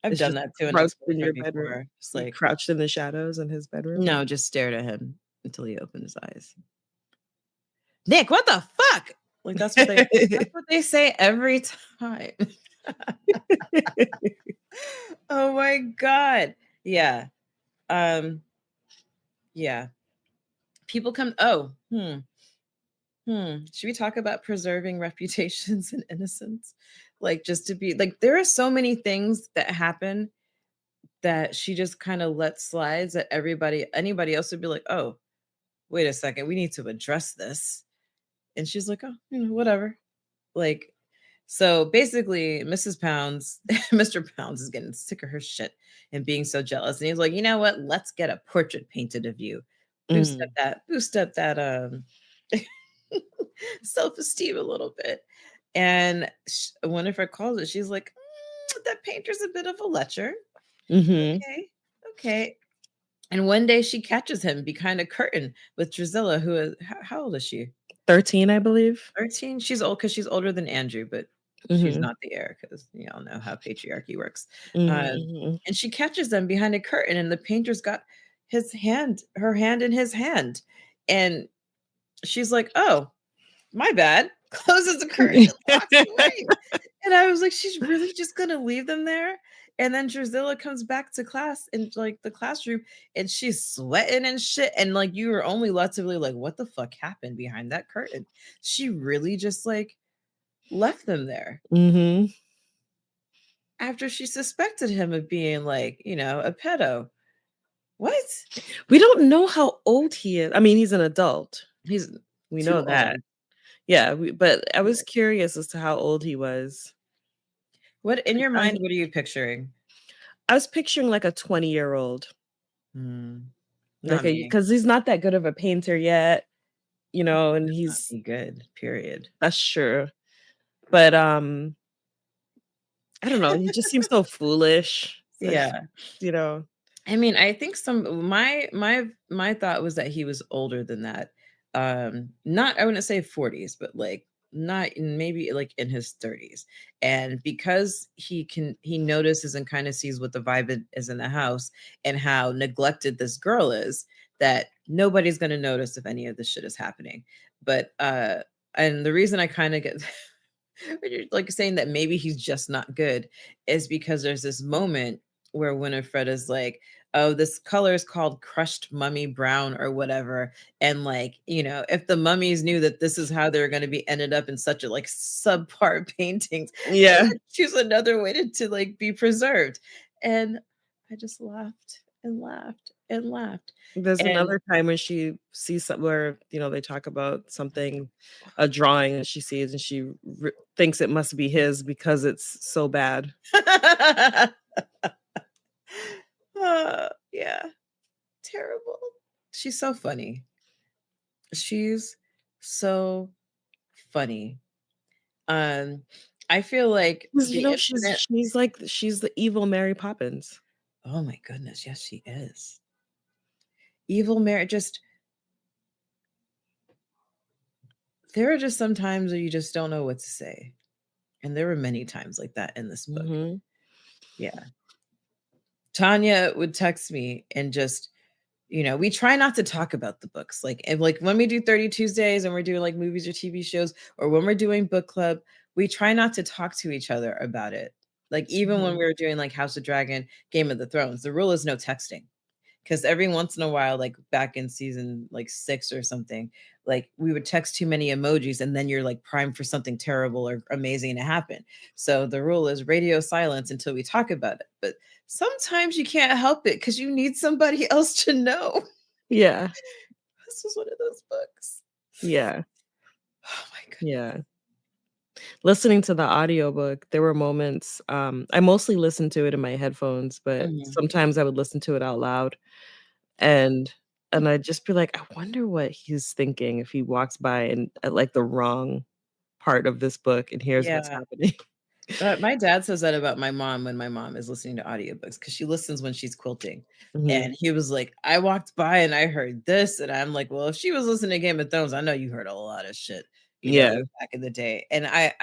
I've It's done just that to an crouched in your ex-boyfriend bedroom. before. Just You like, crouched in the shadows in his bedroom. no, just stared at him until he opened his eyes. "Nick, what the fuck?" Like, that's what they say every time. Oh my god. Yeah. Um, yeah. People come should we talk about preserving reputations and innocence? Like, just to be like, there are so many things that happen that she just kinda lets slides that anybody else would be like, "Oh, wait a second, we need to address this." And she's like, "Oh, whatever." Like, so basically, Mrs. Pounds, Mr. Pounds is getting sick of her shit and being so jealous. And he's like, you know what? Let's get a portrait painted of you. Mm. Boost up that self-esteem a little bit. And Winifred calls it, she's like, that painter's a bit of a lecher. Mhm. Okay. Okay. And one day she catches him behind a curtain with Drusilla, who is, how old is she? 13, I believe. 13? She's old because she's older than Andrew, but she's Mhm. not the heir because you all know how patriarchy works. Mhm, Um, mhm. and she catches them behind a curtain, and the painter's got her hand in his hand. And she's like, oh, my bad. Closes the curtain and walks away. And I was like, she's really just gonna leave them there? And then Drusilla comes back to class in like the classroom and she's sweating and shit. And like you were only led to really like, what the fuck happened behind that curtain? She really just like left them there Mhm. after she suspected him of being like, a pedo. What? We don't know how old he is. I mean, he's an adult. He's We know too that. old. Yeah, but I was curious as to how old he was. What in your I mind, what are you picturing? I was picturing like a 20-year-old, Mm, like not a me. because he's not that good of a painter yet, and Does not he's be good, period. that's true. But, I don't know, he just seems so foolish. So, Yeah. you know? I mean, I think some my thought was that he was older than that. Not I wouldn't say 40s, but like not maybe like in his 30s. And because he notices and kind of sees what the vibe is in the house and how neglected this girl is, that nobody's going to notice if any of this shit is happening. But and the reason I kind of get when you're like saying that maybe he's just not good is because there's this moment where Winifred is like, oh, this color is called crushed mummy brown or whatever. And like, if the mummies knew that this is how they're going to be ended up in such a like subpar paintings, they Yeah. would choose another way to like be preserved. And I just laughed and laughed and laughed. There's And another time when she sees where, they talk about something, a drawing that she sees, and she thinks it must be his because it's so bad. yeah, terrible. She's so funny. She's so funny. Um, I feel like 'Cause, the she's internet. she's like she's the evil Mary Poppins. Oh my goodness, yes, she is. Evil Mary. Just there are just some times where you just don't know what to say, and there were many times like that in this book. Mhm. Yeah, Tanya would text me and just we try not to talk about the books. Like, and like when we do 30 Tuesdays and we're doing like movies or TV shows, or when we're doing book club, we try not to talk to each other about it. Like, even when Mhm. we were doing like House of Dragon, Game of the Thrones, the rule is no texting. Because every once in a while, like back in season like 6 or something, like we would text too many emojis and then you're like primed for something terrible or amazing to happen. So the rule is radio silence until we talk about it. But sometimes you can't help it because you need somebody else to know. Yeah. This was one of those books. Yeah. Oh my goodness. Yeah. Listening to the audiobook, there were moments, I mostly listened to it in my headphones, but Mhm. sometimes I would listen to it out loud, and I'd just be like, "I wonder what he's thinking if he walks by and at, like, the wrong part of this book and hears what's Yeah. happening." My dad says that about my mom when my mom is listening to audiobooks because she listens when she's quilting. Mhm. And he was like, I walked by and I heard this. And I'm like, well, if she was listening to Game of Thrones, I know you heard a lot of shit, Yeah. back in the day. And I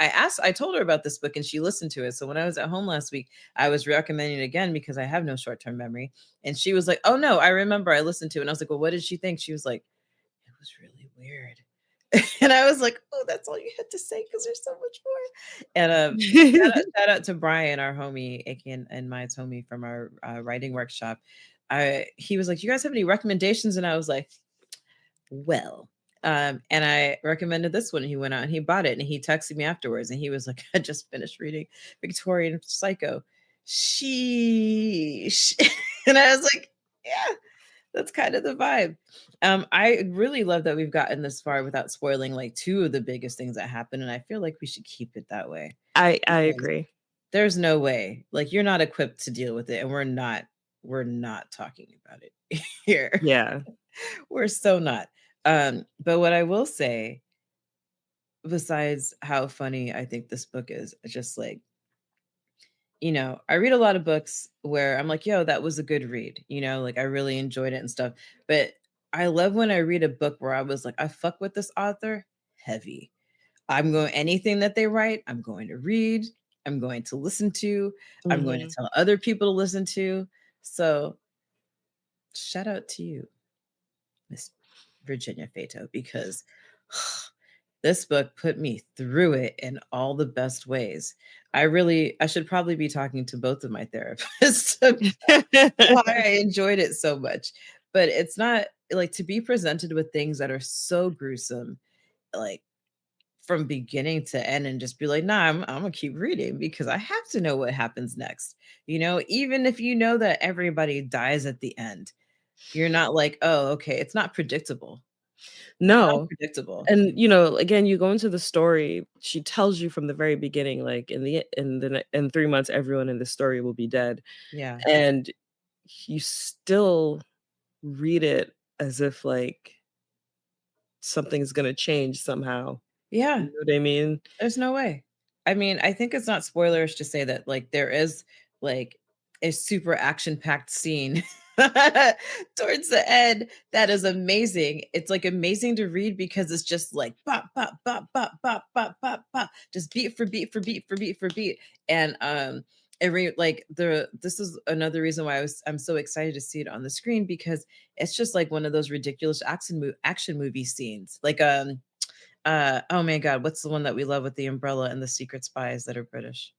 told her about this book and she listened to it. So when I was at home last week, I was recommending it again because I have no short term memory. And she was like, oh no, I remember I listened to it. And I was like, well, what did she think? She was like, it was really weird. And I was like, "Oh, that's all you had to say because there's so much more." And, shout out to Brian, our homie, aka and my homie from our, writing workshop. He was like, "You guys have any recommendations?" And I was like, "Well," and I recommended this one, and he went out and he bought it, and he texted me afterwards, and he was like, "I just finished reading Victorian Psycho." Sheesh. And I was like, "Yeah." That's kind of the vibe. I really love that we've gotten this far without spoiling like two of the biggest things that happen, and I feel like we should keep it that way I because agree. there's no way, like you're not equipped to deal with it, and we're not talking about it here. Yeah. We're so not. But what I will say, besides how funny I think this book is, it's just like I read a lot of books where I'm like, yo, that was a good read, like I really enjoyed it and stuff. But I love when I read a book where I was like, I fuck with this author heavy. I'm going anything that they write, I'm going to read, I'm going to listen to, I'm going to Mhm. tell other people to listen to. So shout out to you, Miss Virginia Feito, because this book put me through it in all the best ways. I should probably be talking to both of my therapists why I enjoyed it so much. But it's not like to be presented with things that are so gruesome, like from beginning to end, and just be like, nah, I'm gonna keep reading because I have to know what happens next. Even if you know that everybody dies at the end, you're not like, oh, okay, it's not predictable. No. Unpredictable. And, again, you go into the story, she tells you from the very beginning, like, in 3 months, everyone in the story will be dead, Yeah. and you still read it as if, like, something's gonna change somehow. You Yeah. know what I mean? There's no way. I mean, I think it's not spoilerish to say that, like, there is, like, a super action-packed scene towards the end that is amazing. It's, like, amazing to read because it's just like bop, bop, bop, bop, bop, bop, bop, bop, just beat for beat for beat for beat for beat. And, this is another reason why I'm so excited to see it on the screen because it's just like one of those ridiculous action movie scenes. Like, oh my god, what's the one that we love with the umbrella and the secret spies that are British?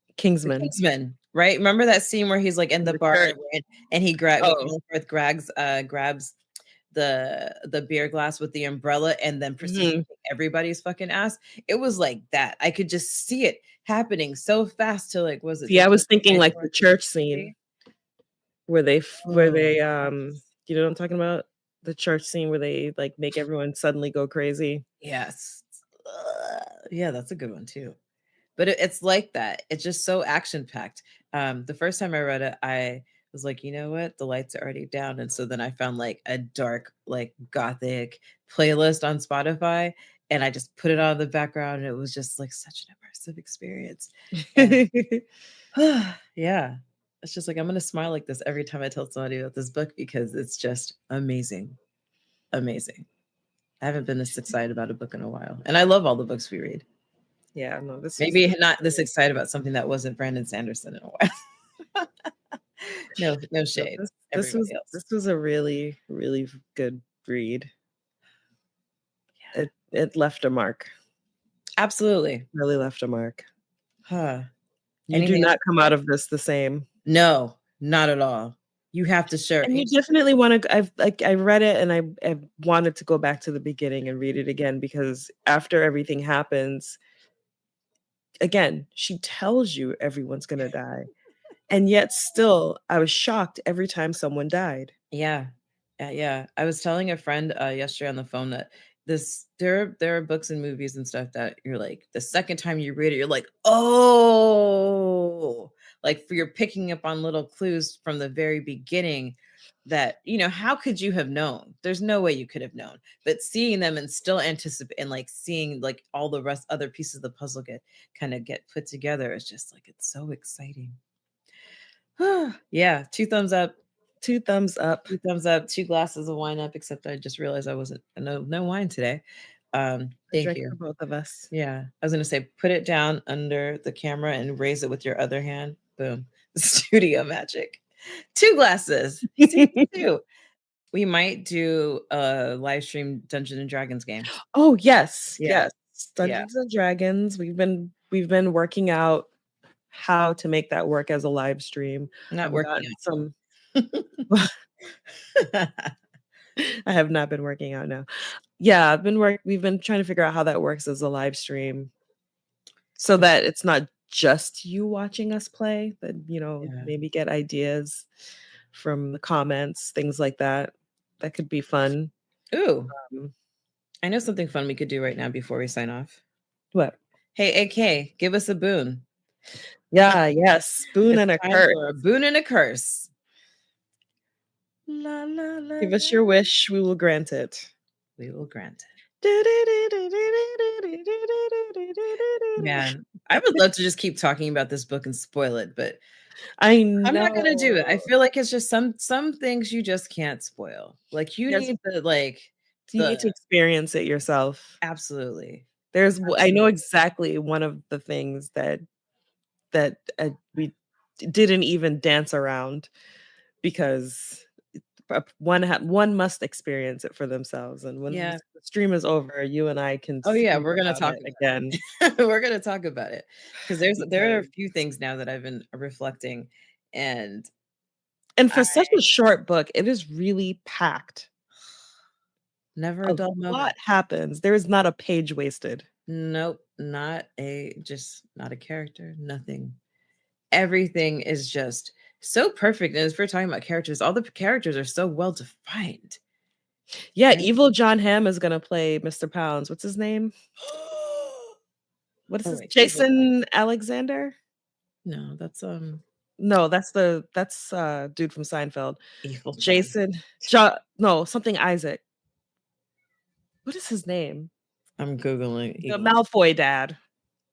The Kingsman Kingsman, right? Remember that scene where he's, like, in in the the bar church. and he Oh. grabs the beer glass with the umbrella and then proceeds to Mhm. kick everybody's fucking ass? It was like that. I could just see it happening so fast to, like, was it See, I was thinking, like, the 1994, church scene 1993? where Oh, they, yes. you know what I'm talking about? The church scene where they, like, make everyone suddenly go crazy. Yes. Yeah, that's a good one too. But it's like that. It's just so action packed. The first time I read it, I was like, you know what? The lights are already down. And so then I found like a dark, like gothic playlist on Spotify and I just put it on in the background and it was just like such an immersive experience. And yeah, it's just like I'm gonna smile like this every time I tell somebody about this book because it's just amazing. Amazing. I haven't been this excited about a book in a while. And I love all the books we read. Yeah, no, Maybe this not was this really excited about something that wasn't Brandon Sanderson in a while. No no, shade, this everybody else. was a really, really good read. Yeah. It left a mark. Absolutely. Really left a mark. Huh. You do Anything else not to come say? out of this the same. No, not at all. You have to share And you definitely wanna I read it and I wanted to go back to the beginning and read it again because after everything happens, again, she tells you everyone's gonna die, and yet still, I was shocked every time someone died. Yeah. Yeah. I was telling a friend, yesterday on the phone that there are books and movies and stuff that you're like, the second time you read it, you're like, "Oh!" Like, for you're picking up on little clues from the very beginning that, how could you have known? There's no way you could have known. But seeing them and still anticipate and, like, seeing, like, all the rest other pieces of the puzzle get put together, it's just like, it's so exciting. Yeah, 2 thumbs up. 2 thumbs up. 2 thumbs up, 2 glasses of wine up, except I just realized I wasn't no wine today. I Thank drank you. for both of us. Yeah, I was gonna say, put it down under the camera and raise it with your other hand. Boom. Studio magic. 2 glasses. See, 2. We might do a live stream Dungeons& and Dragons game. Oh, yes, Yeah, yes. yeah. Dungeons& and Dragons, we've been working out how to make that work as a live stream. Not I've working gotten some out. I have not been working out now. Yeah, we've been trying to figure out how that works as a live stream so that it's not just you watching us play, but, Yeah. maybe get ideas from the comments, things like that. That could be fun. Ooh, Um, I know something fun we could do right now before we sign off. what? Hey, AK, give us a boon. Yeah, yes, spoon It's and a time curse. for a boon and a curse. La la la Give us la. your wish, we will grant it. We will grant it. Man, I would love to just keep talking about this book and spoil it, but I I'm not gonna do it. I know. feel like it's just some things you just can't spoil. Like you There's need you the need to experience it yourself. absolutely. I know Absolutely. exactly one of the things that we didn't even dance around because one must experience it for themselves, and when Yeah. the stream is over, you and I can Oh yeah, speak we're gonna about talk it again about it. We're gonna talk about it because there are a because few things now that I've been reflecting, and and I for such a short book, it is really packed. never a A dull lot moment. happens. There is not a page wasted. Nope, not a character, nothing. Everything is just so perfect. And as we're talking about characters, all the characters are so well defined. Yeah, Right? evil John Hamm is gonna play Mr. Pounds. What's his name? What is Oh his wait, evil. Jason Alexander? No, that's No, that's dude from Seinfeld. evil John. Jason Jo no, something Isaac. What is his name? I'm googling The evil. Malfoy dad.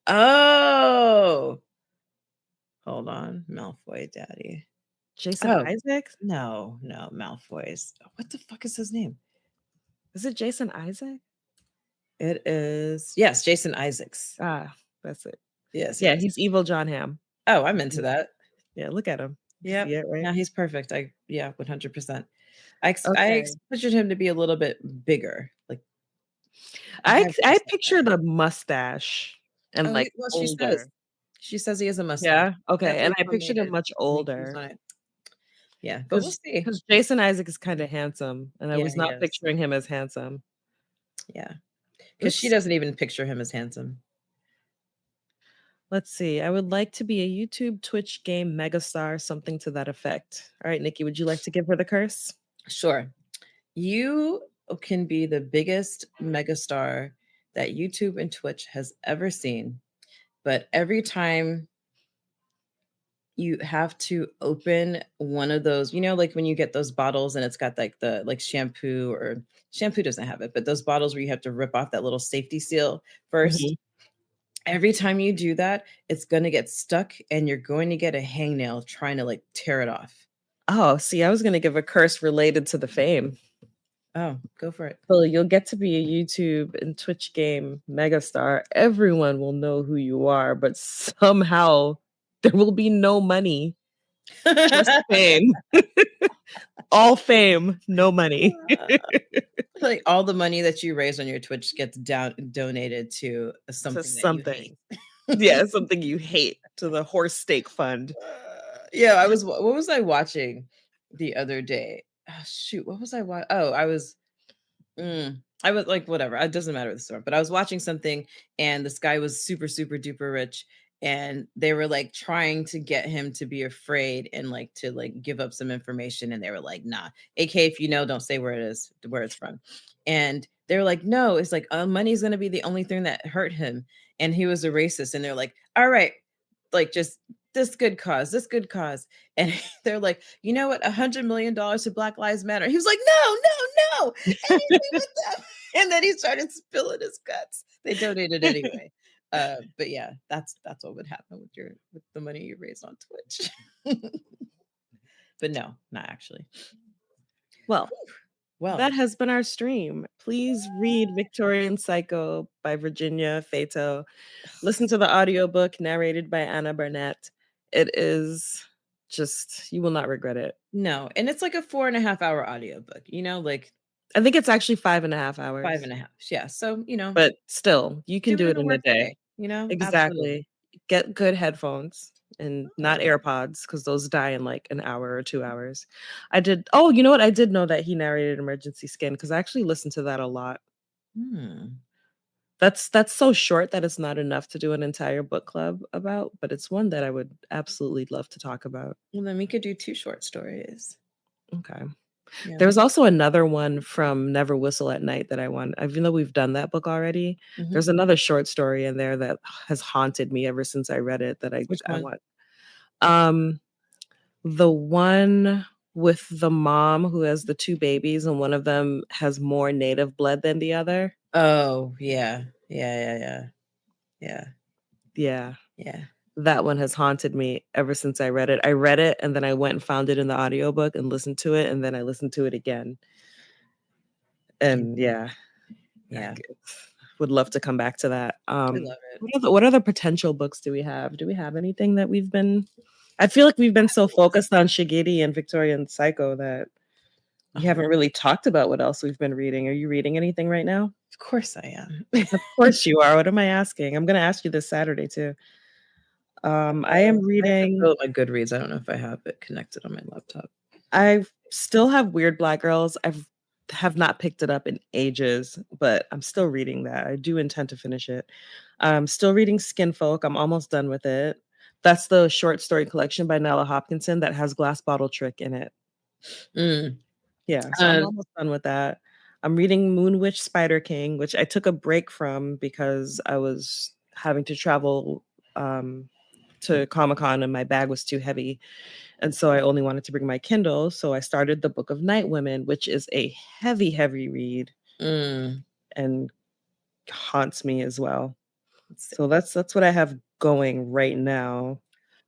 Oh, hold on, Malfoy Daddy. Jason Oh Isaac? no, no, Malfoy's. What the fuck is his name? Is it Jason Isaac? It is yes, Jason Isaacs. Ah, that's it. Yes, Yeah, yes. he's evil John Hamm. Oh, I'm into that. Yeah, look at him. You Yep. see it, right? No, he's perfect. Yeah, 100%. I Okay. expected him to be a little bit bigger, like I 5% picture bigger. the mustache and, Oh, like, well, she says. older. She says he has a mustache. Yeah? Okay, Yep, and I April pictured made him it. much Make views older. on it. Yeah, but we'll Cause see. Jason Isaac is kinda handsome, and I Yeah, was he not is. picturing him as handsome. Yeah, because she Oops. doesn't even picture him as handsome. Let's see. I would like to be a YouTube, Twitch game megastar, something to that effect. All right, Nikki, would you like to give her the curse? Sure. You can be the biggest megastar that YouTube and Twitch has ever seen, but every time you have to open one of those, like when you get those bottles and it's got like the like shampoo, or shampoo doesn't have it, but those bottles where you have to rip off that little safety seal first. Mhm. Every time you do that, it's going to get stuck and you're going to get a hangnail trying to like tear it off. Oh, see, I was gonna give a curse related to the fame. Oh, go for it. So you'll get to be a YouTube and Twitch game megastar. Everyone will know who you are, but somehow there will be no money, just fame. All fame, no money. Like all the money that you raise on your Twitch gets donated to To something that you hate. something. Yeah, something you hate, to the horse steak fund. Yeah, what was I watching the other day? Oh, shoot, what was I watching? Oh, I was like, whatever. It doesn't matter the story. But I was watching something, and this guy was super, super duper rich, and they were like trying to get him to be afraid and like to like give up some information, and they were like, nah. AK, if you know, don't say where it is, where it's from. And they were like, no, it's like money's gonna be the only thing that hurt him, and he was a racist. And they're like, all right, like just this good cause. And they're like, you know what, $100 million to Black Lives Matter. He was like, no, no, no, anything with them. And then he started spilling his guts. They donated anyway. But yeah, that's what would happen with the money you raise on Twitch. But no, not actually. Well, Well, that has been our stream. Please read Victorian Psycho by Virginia Feito. Listen to the audiobook narrated by Anna Burnett. It is just, you will not regret it. no, and it's like a 4.5 hour audiobook, like I think it's actually 5.5 five hours, and a half. Yeah. So, but still, you can give do it it a in a day. workday, absolutely. Exactly. Get good headphones and not Oh. AirPods because those die in like an hour or 2 hours. Oh, you know what? I did know that he narrated Emergency Skin because I actually listened to that a lot. Hmm. That's so short that it's not enough to do an entire book club about, but it's one that I would absolutely love to talk about. Well, then we could do 2 short stories. Okay. Yeah. There's also another one from Never Whistle at Night that I want. Even though we've done that book already, Mhm. there's another short story in there that has haunted me ever since I read it that Which I one? want. Um, the one with the mom who has the 2 babies and one of them has more native blood than the other. Oh, yeah. Yeah. Yeah. Yeah. Yeah. That one has haunted me ever since I read it. I read it and then I went and found it in the audiobook and listened to it and then I listened to it again. Yeah. And yeah, I Yeah. would love to come back to that. I love it. What other potential books do we have? Do we have anything that we've been I feel like we've been so focused on Shigiri and Victorian Psycho that we Oh, haven't really talked about what else we've been reading. Are you reading anything right now? of course I am. Of course you are. What am I asking? I'm gonna ask you this Saturday too. I am I have to reading fill out my Goodreads. I don't know if I have it connected on my laptop. I still have Weird Black Girls. Have not picked it up in ages, but I'm still reading that. I do intend to finish it. I'm still reading Skin Folk. I'm almost done with it. That's the short story collection by Nella Hopkinson that has Glass Bottle Trick in it. Mm. Yeah, so I'm Um, almost done with that. I'm reading Moon Witch Spider King, which I took a break from because I was having to travel to Comic-Con and my bag was too heavy. And so I only wanted to bring my Kindle. So I started the Book of Night Women, which is a heavy, heavy read and haunts me as well. So that's what I have going right now.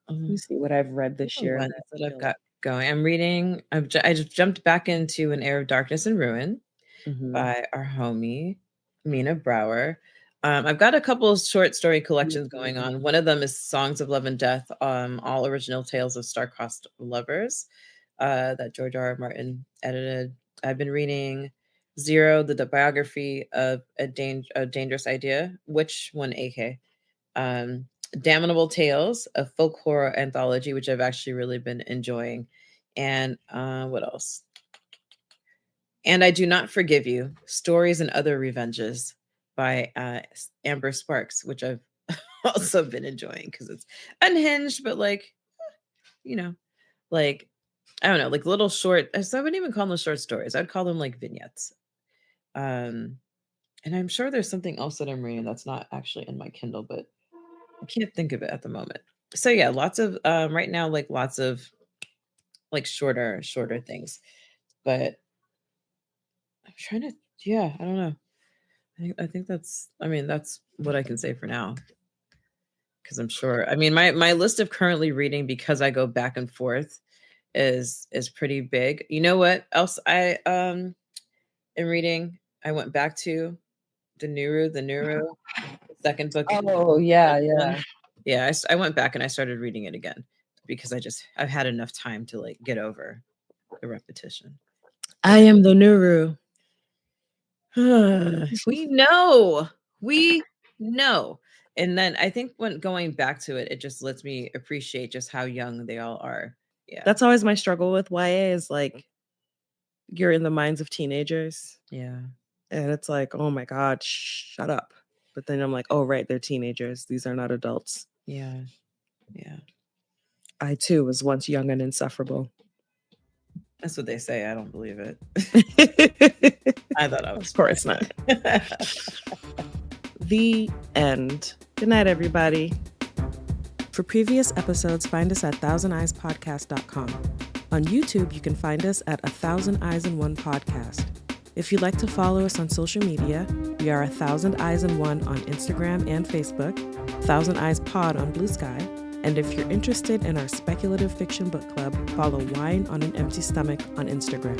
Let me see what I've read this year. Ones that I've got going. I'm reading. I just jumped back into An Air of Darkness and Ruin by our homie Mina Brower. I've got a couple of short story collections going on. One of them is Songs of Love and Death, all original tales of star-crossed lovers, that George R. R. Martin edited. I've been reading Zero, the biography of a dangerous idea. Which one, AK? Damnable Tales, a folk horror anthology, which I've actually really been enjoying. And what else? And I Do Not Forgive You, Stories and Other Revenges by Amber Sparks, which I've also been enjoying because it's unhinged, but like, you know, like, I don't know, like little short, so I wouldn't even call them short stories. I'd call them like vignettes. And I'm sure there's something else that I'm reading that's not actually in my Kindle, but I can't think of it at the moment. So yeah, lots of right now, like lots of like shorter things. But I'm trying to, yeah, I don't know. I think that's what I can say for now. Because I'm sure. I mean, my list of currently reading, because I go back and forth, is pretty big. You know what else I am reading? I went back to the Nuru, second book. Oh yeah. Yeah, I went back and I started reading it again because I've had enough time to like get over the repetition. I am the Nuru. We know. And then I think when going back to it, it just lets me appreciate just how young they all are. Yeah. That's always my struggle with YA is like you're in the minds of teenagers. Yeah. And it's like, oh my God, shut up. But then I'm like, oh right, they're teenagers. These are not adults. Yeah. Yeah. I too was once young and insufferable. That's what they say. I don't believe it. I thought I was. Of course not. The end. Good night, everybody. For previous episodes, find us at thousandeyespodcast.com. On YouTube, you can find us at 1,000 Eyes in One Podcast. If you'd like to follow us on social media, we are 1,000 Eyes in One on Instagram and Facebook, 1,000 Eyes Pod on Blue Sky, and if you're interested in our Speculative Fiction Book Club, follow Wine on an Empty Stomach on Instagram.